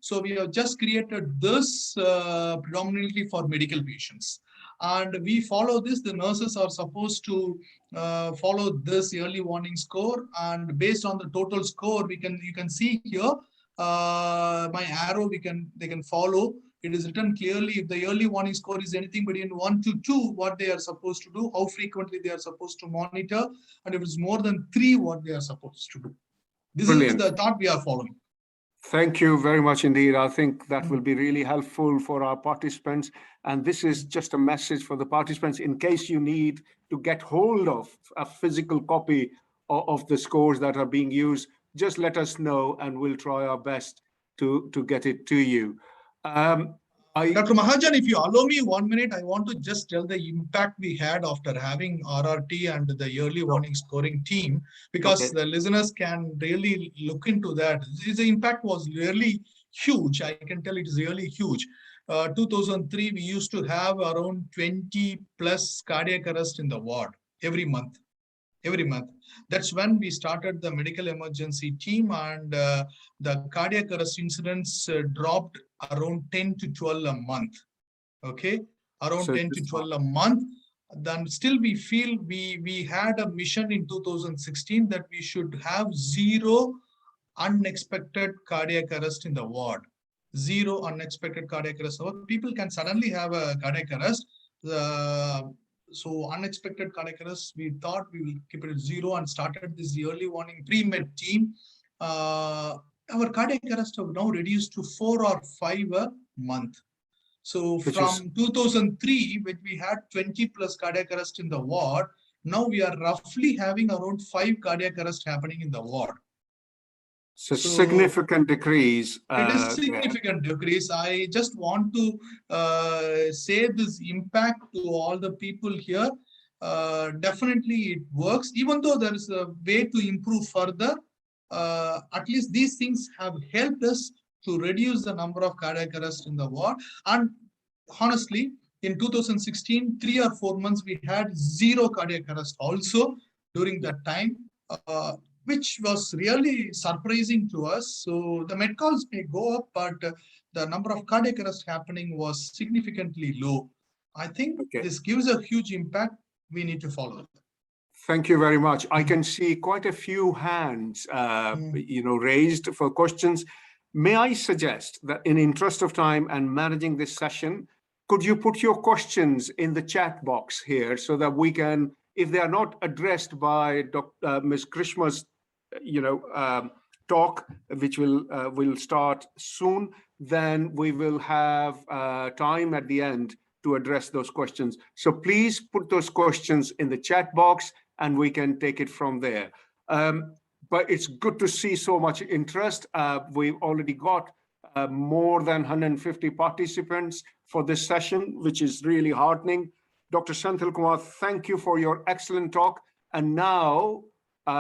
So we have just created this predominantly for medical patients. And we follow this. The nurses are supposed to follow this early warning score, and based on the total score, you can see here my arrow. They can follow. It is written clearly if the early warning score is anything between 1 to 2, what they are supposed to do, how frequently they are supposed to monitor, and if it's more than 3, what they are supposed to do. This Brilliant. is the thought we are following. Thank you very much indeed. I think that will be really helpful for our participants. And this is just a message for the participants in case you need to get hold of a physical copy of the scores that are being used. Just let us know and we'll try our best to get it to you. Dr. Mahajan, if you allow me 1 minute, I want to just tell the impact we had after having RRT and the early warning scoring team, because the listeners can really look into that. The impact was really huge. I can tell it is really huge. 2003, we used to have around 20 plus cardiac arrest in the ward every month. That's when we started the medical emergency team, and the cardiac arrest incidents dropped around 10 to 12 a month. Okay, around So 10 to 12 a month. Then still we feel we had a mission in 2016 that we should have 0 unexpected cardiac arrest in the ward. 0 unexpected cardiac arrest. So people can suddenly have a cardiac arrest. So unexpected cardiac arrest, we thought we will keep it at 0 and started this early warning pre-med team. Our cardiac arrest have now reduced to 4 or 5 a month. So from 2003, when we had 20 plus cardiac arrest in the ward, now we are roughly having around 5 cardiac arrest happening in the ward. So significant decrease. It is significant decrease. I just want to say this impact to all the people here. Definitely it works, even though there is a way to improve further. At least these things have helped us to reduce the number of cardiac arrests in the ward. And honestly, in 2016, 3 or 4 months, we had 0 cardiac arrest also during that time. Which was really surprising to us. So the med calls may go up, but the number of cardiac arrest happening was significantly low. I think this gives a huge impact. We need to follow it. Thank you very much. I can see quite a few hands, raised for questions. May I suggest that in interest of time and managing this session, could you put your questions in the chat box here so that we can, if they are not addressed by Ms. Krishma's talk, which will start soon, then we will have time at the end to address those questions. So please put those questions in the chat box and we can take it from there. But it's good to see so much interest. We've already got more than 150 participants for this session, which is really heartening. Dr. Senthil Kumar, thank you for your excellent talk. And now,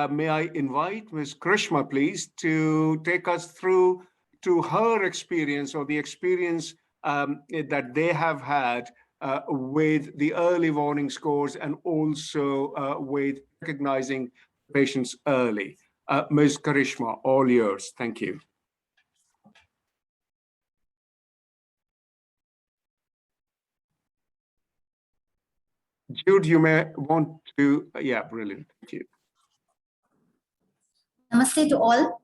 may I invite Ms. Krishma, please, to take us through to her experience or the experience that they have had with the early warning scores and also with recognizing patients early. Ms. Krishma, all yours. Thank you. Jude, you may want to, yeah, brilliant. Thank you. Namaste to all.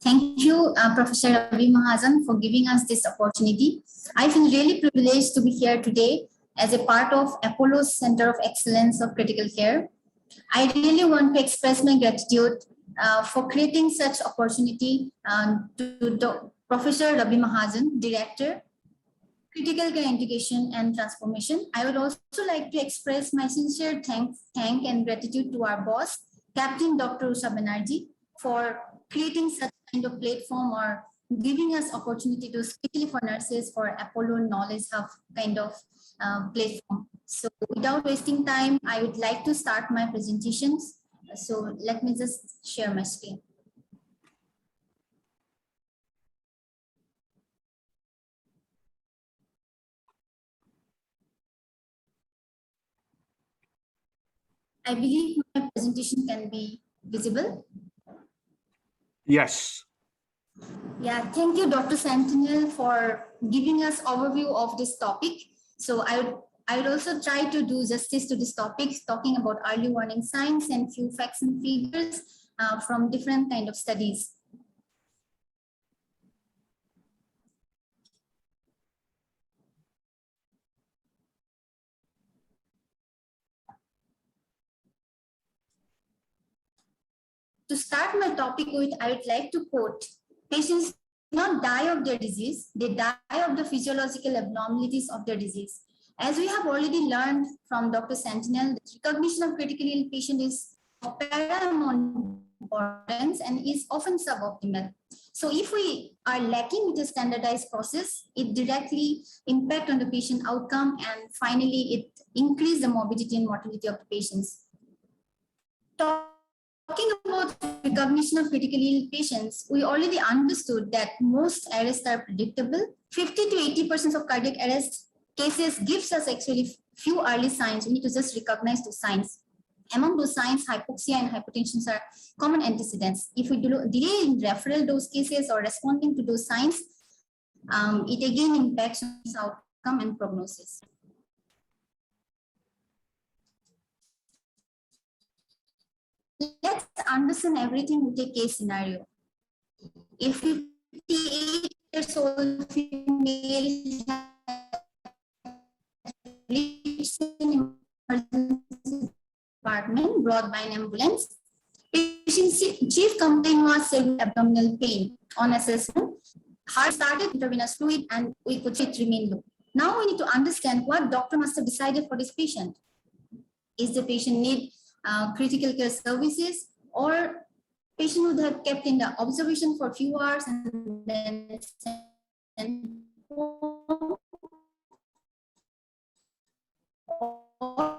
Thank you, Professor Ravi Mahajan, for giving us this opportunity. I feel really privileged to be here today as a part of Apollo's Center of Excellence of Critical Care. I really want to express my gratitude for creating such opportunity to Professor Ravi Mahajan, Director, Critical Care Integration and Transformation. I would also like to express my sincere thank and gratitude to our boss, Captain Dr. Usha Banerjee, for creating such kind of platform or giving us opportunity to, especially for nurses, for Apollo Knowledge Hub kind of platform. So without wasting time, I would like to start my presentations. So let me just share my screen. I believe my presentation can be visible. Yes. Yeah, thank you, Dr. Sentinel, for giving us overview of this topic. So I would also try to do justice to this topic, talking about early warning signs and few facts and figures from different kind of studies. To start my topic with, I would like to quote, patients do not die of their disease, they die of the physiological abnormalities of their disease. As we have already learned from Dr. Sentinel, the recognition of critically ill patient is of paramount importance and is often suboptimal. So if we are lacking with a standardized process, it directly impacts on the patient outcome and finally it increases the morbidity and mortality of the patients. Talking about recognition of critically ill patients, we already understood that most arrests are predictable. 50 to 80% of cardiac arrest cases gives us actually few early signs. We need to just recognize those signs. Among those signs, hypoxia and hypotension are common antecedents. If we delay in referral those cases or responding to those signs, it again impacts outcome and prognosis. Let's understand everything with a case scenario. If 58 years old female reached an emergency department brought by an ambulance, patient's chief complaint was severe abdominal pain. On assessment, heart started intravenous fluid and we could see it remain low. Now we need to understand what doctor must have decided for this patient. Is the patient need critical care services, or patient would have kept in the observation for a few hours and then sent home, or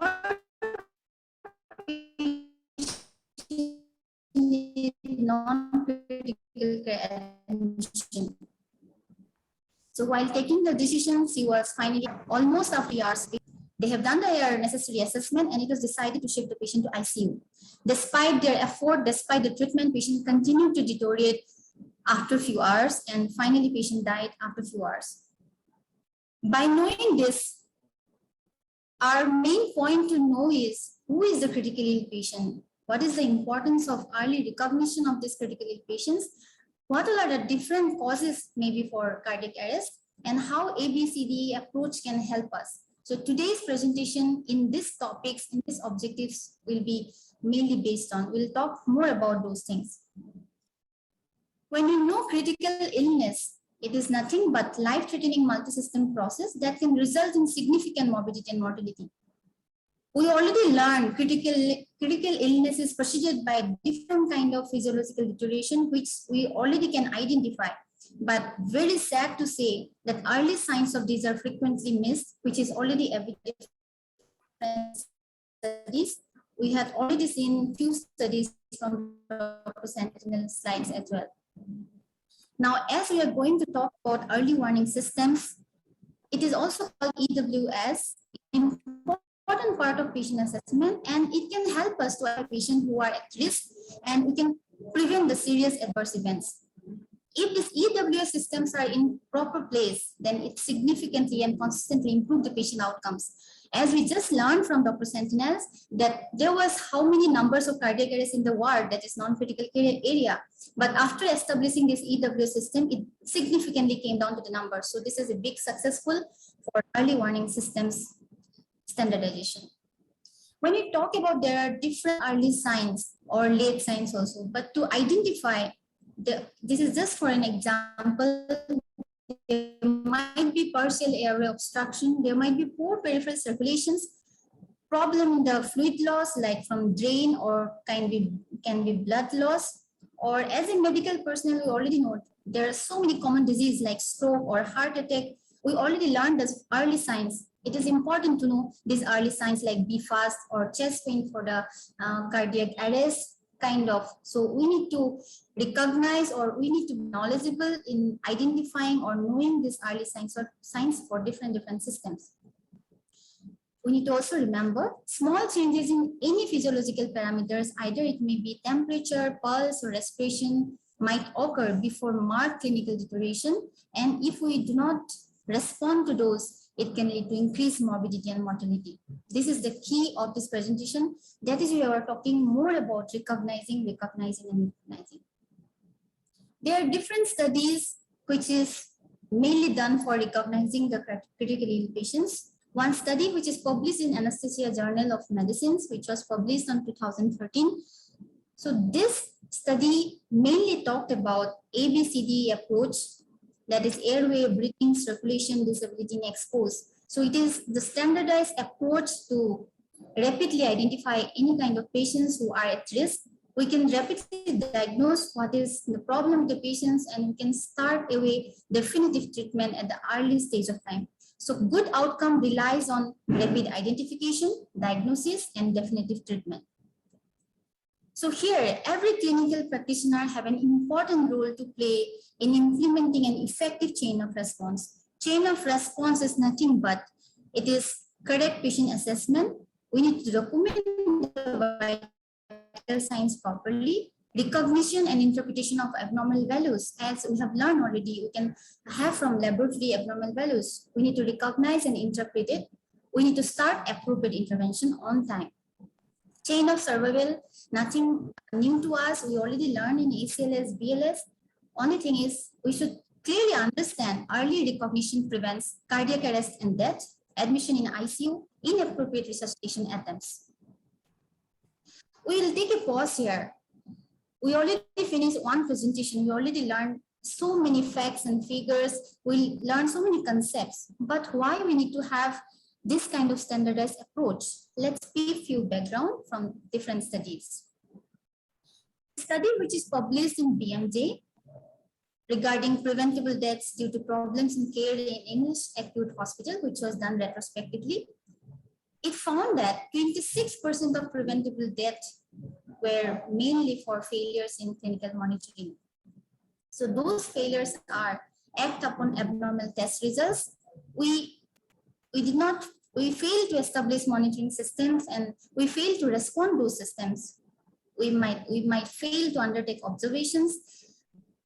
non-critical care admission. So while taking the decisions, he was finally almost after hours. They have done their necessary assessment and it was decided to shift the patient to ICU. Despite their effort, despite the treatment, patient continued to deteriorate after a few hours and finally patient died after a few hours. By knowing this, our main point to know is who is the critically ill patient? What is the importance of early recognition of these critically ill patients? What are the different causes maybe for cardiac arrest and how ABCDE approach can help us? So today's presentation in these topics, in these objectives will be mainly based on, we'll talk more about those things. When you know critical illness, it is nothing but life-threatening multi-system process that can result in significant morbidity and mortality. We already learned critical illness is preceded by different kind of physiological deterioration, which we already can identify. But very sad to say that early signs of these are frequently missed, which is already evident in studies. We have already seen few studies from Dr. Sentinel slides as well. Now, as we are going to talk about early warning systems, it is also called EWS, important part of patient assessment, and it can help us to have patients who are at risk and we can prevent the serious adverse events. If these EWS systems are in proper place, then it significantly and consistently improve the patient outcomes. As we just learned from Dr. Sentinels that there was how many numbers of cardiac arrest in the ward, that is non-critical care area. But after establishing this EWS system, it significantly came down to the numbers. So this is a big successful for early warning systems standardization. When we talk about there are different early signs or late signs also, but to identify, this is just for an example, there might be partial airway obstruction, there might be poor peripheral circulations, problem in the fluid loss like from drain or can be blood loss, or as a medical personnel, we already know there are so many common diseases like stroke or heart attack. We already learned as early signs. It is important to know these early signs like BFAST or chest pain for the cardiac arrest kind of. So we need to recognize or we need to be knowledgeable in identifying or knowing these early signs or signs for different systems. We need to also remember small changes in any physiological parameters, either it may be temperature, pulse, or respiration, might occur before marked clinical deterioration. And if we do not respond to those, it can lead to increased morbidity and mortality. This is the key of this presentation. That is, we are talking more about recognizing. There are different studies which is mainly done for recognizing the critically ill patients. One study which is published in Anesthesia Journal of Medicine, which was published in 2013. So this study mainly talked about ABCD approach, that is airway, breathing, circulation, disability, and expose. So it is the standardized approach to rapidly identify any kind of patients who are at risk. We can rapidly diagnose what is the problem with the patients, and we can start away definitive treatment at the early stage of time. So good outcome relies on rapid identification, diagnosis, and definitive treatment. So here, every clinical practitioner have an important role to play in implementing an effective chain of response. Chain of response is nothing but it is correct patient assessment. We need to document the vital signs properly, recognition and interpretation of abnormal values. As we have learned already, we can have from laboratory abnormal values. We need to recognize and interpret it. We need to start appropriate intervention on time. Chain of survival, nothing new to us. We already learned in ACLS, BLS. Only thing is we should clearly understand early recognition prevents cardiac arrest and death, admission in ICU, inappropriate resuscitation attempts. We will take a pause here. We already finished one presentation. We already learned so many facts and figures. We learned so many concepts, but why we need to have this kind of standardized approach? Let's see a few background from different studies. Study which is published in BMJ regarding preventable deaths due to problems in care in English acute hospital, which was done retrospectively. It found that 26% of preventable deaths were mainly for failures in clinical monitoring. So those failures are act upon abnormal test results. We failed to establish monitoring systems, and we failed to respond to those systems. We might fail to undertake observations,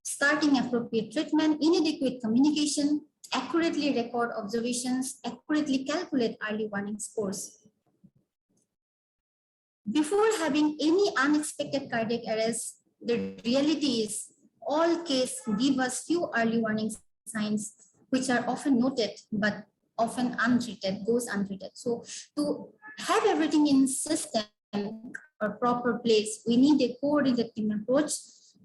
starting appropriate treatment, inadequate communication, accurately record observations, accurately calculate early warning scores. Before having any unexpected cardiac arrest, the reality is all cases give us few early warning signs, which are often noted, but often untreated, goes untreated. So to have everything in system or proper place, we need a coordinated team approach,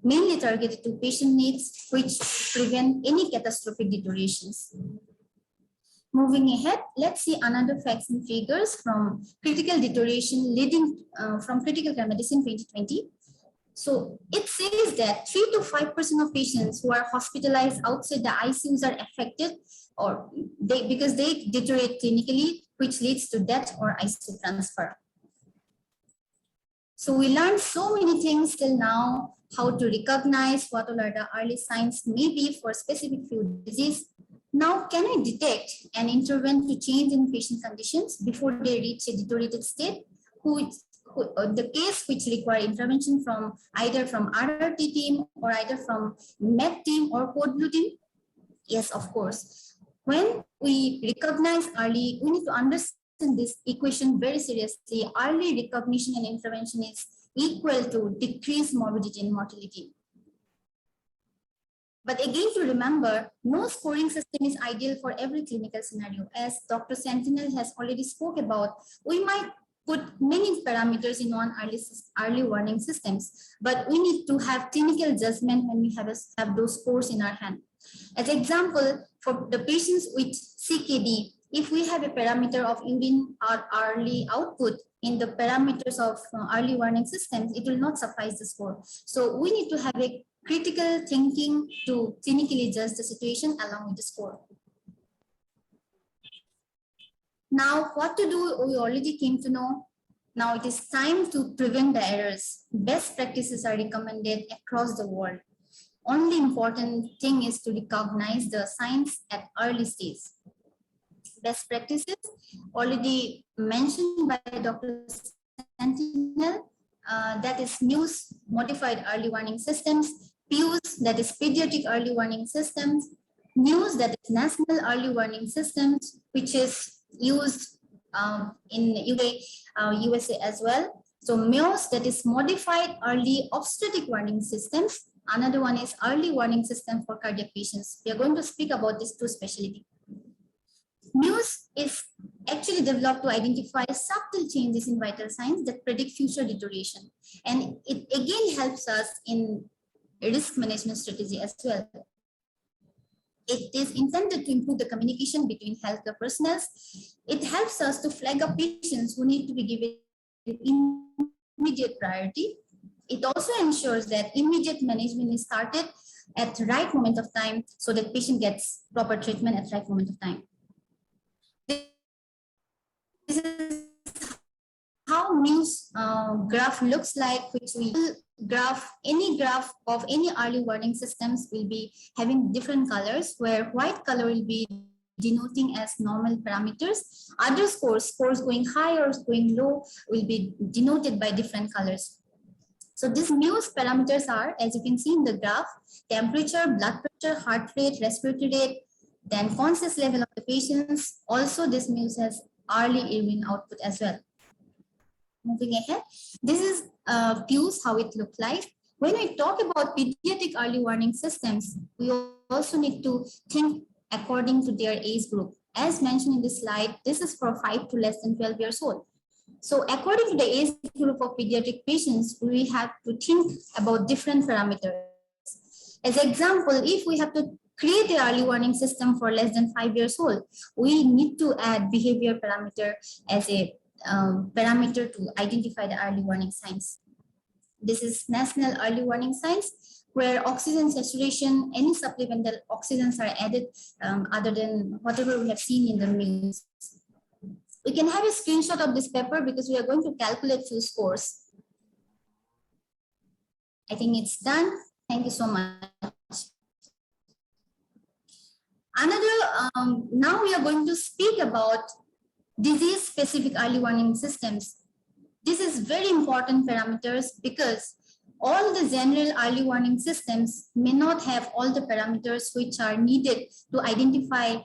mainly targeted to patient needs, which prevent any catastrophic deteriorations. Moving ahead, let's see another facts and figures from critical deterioration leading from critical care medicine 2020. So it says that 3 to 5% of patients who are hospitalized outside the ICUs are affected, or because they deteriorate clinically, which leads to death or ICU transfer. So we learned so many things till now, how to recognize what all are the early signs may be for specific field disease. Now, can I detect and intervene to change in patient conditions before they reach a deteriorated state? The case which require intervention from either from RRT team or either from MED team or code blue team? Yes, of course. When we recognize early, we need to understand understand this equation very seriously. Early recognition and intervention is equal to decreased morbidity and mortality. But again, to remember, no scoring system is ideal for every clinical scenario. As Dr. Sentinel has already spoke about, we might put many parameters in one early warning systems, but we need to have clinical judgment when we have those scores in our hand. As example, for the patients with CKD, if we have a parameter of urine or early output in the parameters of early warning systems, it will not suffice the score. So we need to have a critical thinking to clinically judge the situation along with the score. Now, what to do, we already came to know. Now it is time to prevent the errors. Best practices are recommended across the world. Only important thing is to recognize the signs at early stage. Best practices already mentioned by Dr. Sentinel, that is MUSE, Modified Early Warning Systems, PUSE, that is Pediatric Early Warning Systems, NEWS, that is National Early Warning Systems, which is used in USA as well. So MUSE, that is Modified Early Obstetric Warning Systems. Another one is Early Warning System for Cardiac Patients. We are going to speak about these two specialties. MUSE is actually developed to identify subtle changes in vital signs that predict future deterioration. And it again helps us in risk management strategy as well. It is intended to improve the communication between healthcare personnel. It helps us to flag up patients who need to be given immediate priority. It also ensures that immediate management is started at the right moment of time so that patient gets proper treatment at the right moment of time. This is how MUSE graph looks like, which we graph, any graph of any early warning systems will be having different colors, where white color will be denoting as normal parameters. Other scores going high or going low, will be denoted by different colors. So these MUSE parameters are, as you can see in the graph, temperature, blood pressure, heart rate, respiratory rate, then conscious level of the patients. Also, this MUSE has early urine output as well. Moving ahead, this is PUSE, how it looks like. When we talk about pediatric early warning systems, we also need to think according to their age group. As mentioned in this slide, this is for 5 to less than 12 years old. So according to the age group of pediatric patients, we have to think about different parameters. As example, if we have to create an early warning system for less than 5 years old, we need to add behavior parameter as a parameter to identify the early warning signs. This is National Early Warning Signs, where oxygen saturation, any supplemental oxygens are added other than whatever we have seen in the MUSE. We can have a screenshot of this paper because we are going to calculate few scores. I think it's done. Thank you so much. Now we are going to speak about disease-specific early warning systems. This is very important parameters because all the general early warning systems may not have all the parameters which are needed to identify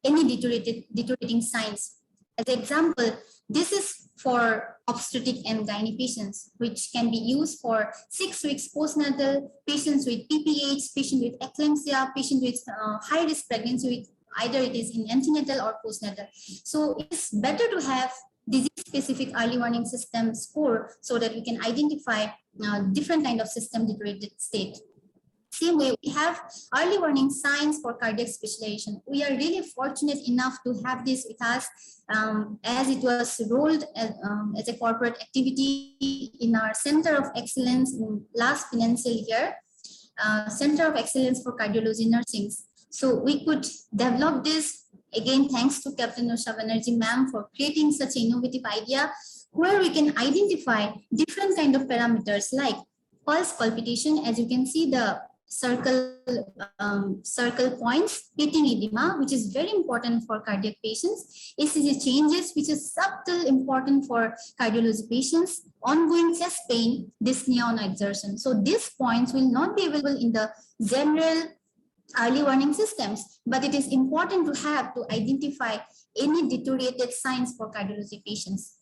any deteriorating signs. As an example, this is for obstetric and gynae patients, which can be used for 6 weeks postnatal, patients with PPH, patient with eclampsia, patient with high-risk pregnancy, with either it is in antenatal or postnatal. So it's better to have disease-specific early warning system score so that we can identify different kind of system deteriorated state. Same way, we have early warning signs for cardiac specialization. We are really fortunate enough to have this with us as it was rolled as a corporate activity in our Center of Excellence in last financial year, Center of Excellence for Cardiology Nursing. So we could develop this, again, thanks to Captain Usha Banerjee ma'am for creating such an innovative idea where we can identify different kind of parameters like pulse palpitation. As you can see, the circle points, hitting edema, which is very important for cardiac patients. ECG changes, which is subtle, important for cardiology patients. Ongoing chest pain, dyspnea on exertion. So these points will not be available in the general early warning systems, but it is important to have to identify any deteriorated signs for cardiology patients.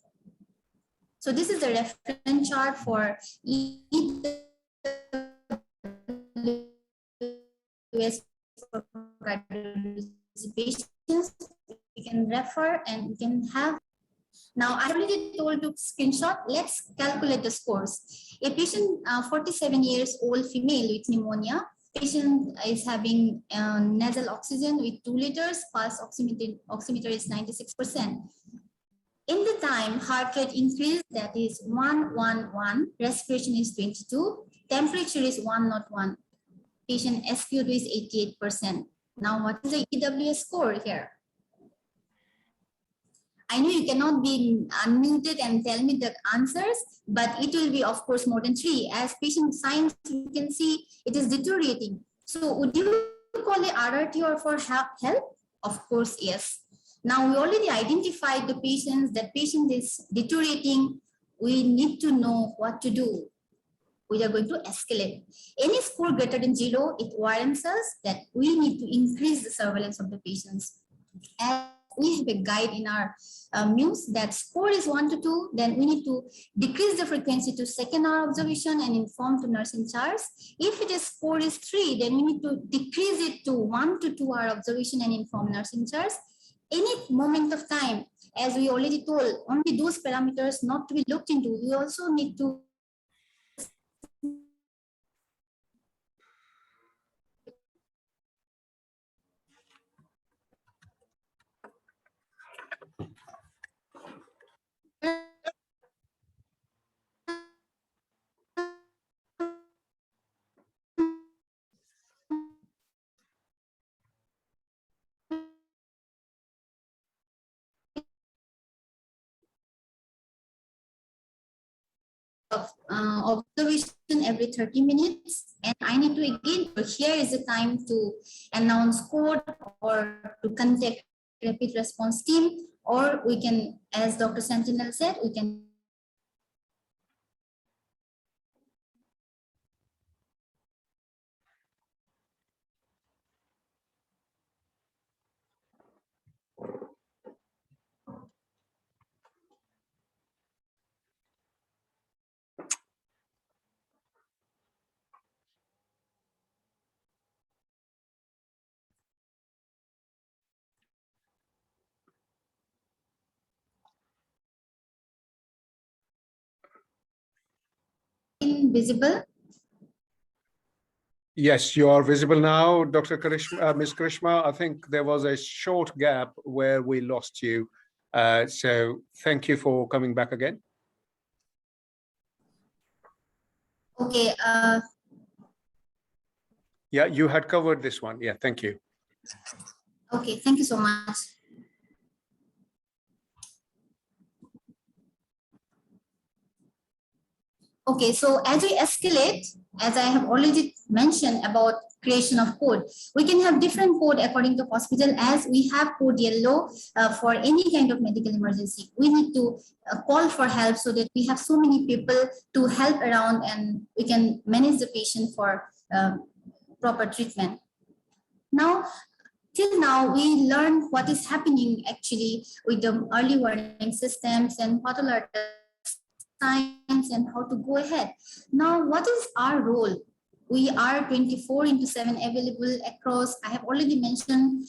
So this is the reference chart for EWS for cardiology patients. We can refer and we can have. Now, I already told to screenshot. Let's calculate the scores. A patient, 47 years old female with pneumonia. Patient is having nasal oxygen with 2 liters. Pulse oximeter is 96%. In the time, heart rate increase, that is 111. Respiration is 22. Temperature is 101. Patient SpO2 is 88%. Now, what is the EWS score here? I know you cannot be unmuted and tell me the answers, but it will be, of course, more than 3. As patient signs, you can see it is deteriorating. So would you call the RRT or for help? Of course, yes. Now we already identified the patients, that patient is deteriorating. We need to know what to do. We are going to escalate. Any score greater than 0, it warrants us that we need to increase the surveillance of the patients. And we have a guide in our MUSE that score is 1 to 2, then we need to decrease the frequency to 2nd hour observation and inform to nurse in charge. If it is score is 3, then we need to decrease it to 1 to 2 hour observation and inform nurse in charge. Any moment of time, as we already told, only those parameters not to be looked into. We also need to observation every 30 minutes, and I need to again, here is the time to announce code or to contact rapid response team, or we can, as Dr. Sentinel said, we can invisible. Yes, you are visible now, Dr. Karishma, Ms. Karishma. I think there was a short gap where we lost you. So thank you for coming back again. Okay. Yeah, you had covered this one. Yeah, thank you. Okay, thank you so much. Okay, so as we escalate, as I have already mentioned about creation of code, we can have different code according to hospital. As we have code yellow for any kind of medical emergency, we need to call for help so that we have so many people to help around and we can manage the patient for proper treatment. Now, till now, we learned what is happening actually with the early warning systems and what are the signs and how to go ahead. Now, what is our role? We are 24/7 available across. I have already mentioned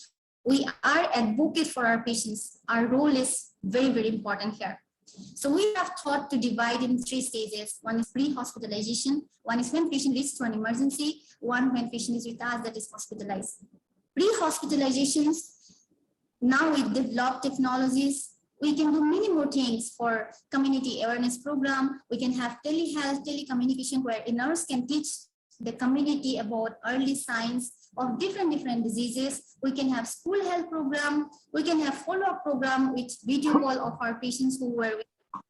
we are advocates for our patients. Our role is very, very important here. So we have thought to divide in 3 stages. One is pre-hospitalization. One is when patient reaches to an emergency. One when patient is with us, that is hospitalized. Pre-hospitalizations, now with developed technologies, we can do many more things for community awareness program. We can have telehealth, telecommunication, where a nurse can teach the community about early signs of different diseases. We can have school health program. We can have follow-up program with video call of our patients who were with us.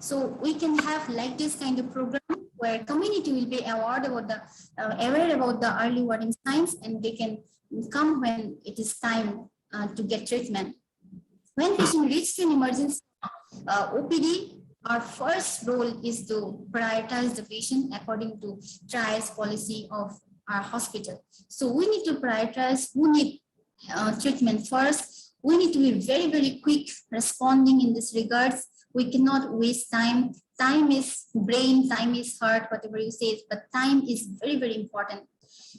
So we can have like this kind of program where community will be aware about the early warning signs, and they can come when it is time to get treatment. When patient reaches an emergency OPD, our first role is to prioritize the patient according to TRIAS policy of our hospital. So we need to prioritize who need treatment first. We need to be very, very quick responding in this regards. We cannot waste time. Time is brain, time is heart, whatever you say, but time is very, very important.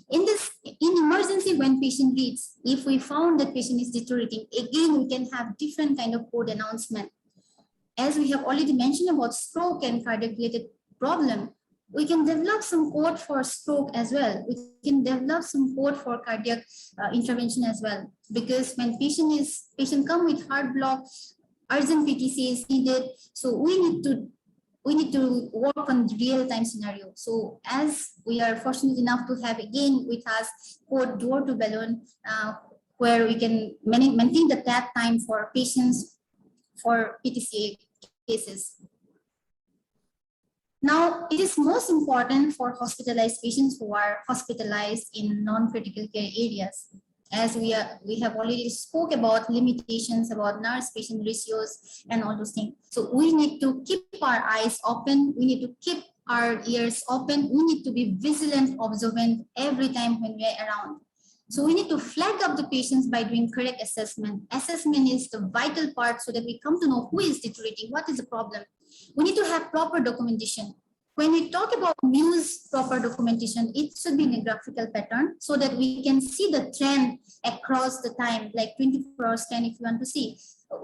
In emergency, when patient reads, if we found that patient is deteriorating, again, we can have different kind of code announcement. As we have already mentioned about stroke and cardiac related problem, we can develop some code for stroke as well. We can develop some code for cardiac intervention as well. Because when patient come with heart block, urgent PTC is needed. So we need to work on real-time scenario. So as we are fortunate enough to have again with us code door to balloon, where we can maintain the tap time for patients for PTCA cases. Now, it is most important for hospitalized patients who are hospitalized in non-critical care areas. As we have already spoke about limitations about nurse-patient ratios and all those things. So we need to keep our eyes open. We need to keep our ears open. We need to be vigilant, observant every time when we are around. So we need to flag up the patients by doing correct assessment. Assessment is the vital part so that we come to know who is deteriorating, what is the problem. We need to have proper documentation. When we talk about Muse proper documentation, it should be in a graphical pattern so that we can see the trend across the time, like 24 hours scan if you want to see.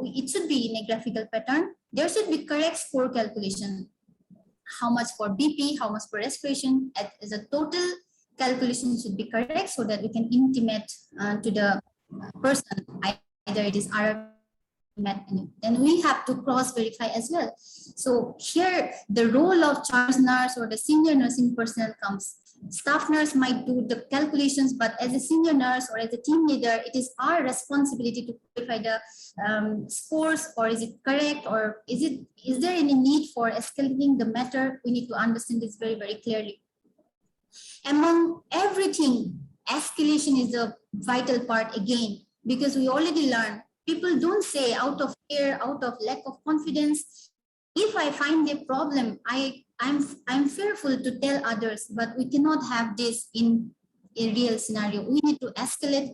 It should be in a graphical pattern. There should be correct score calculation. How much for BP, how much for respiration, as a total calculation should be correct so that we can intimate to the person, either it is RR. Then we have to cross verify as well. So here the role of charge nurse or the senior nursing personnel comes. Staff nurse might do the calculations, but as a senior nurse or as a team leader, it is our responsibility to verify the scores, or is it correct, or is there any need for escalating the matter? We need to understand this very, very clearly. Among everything, escalation is a vital part again, because we already learned. People don't say out of fear, out of lack of confidence. If I find a problem, I'm fearful to tell others, but we cannot have this in a real scenario. We need to escalate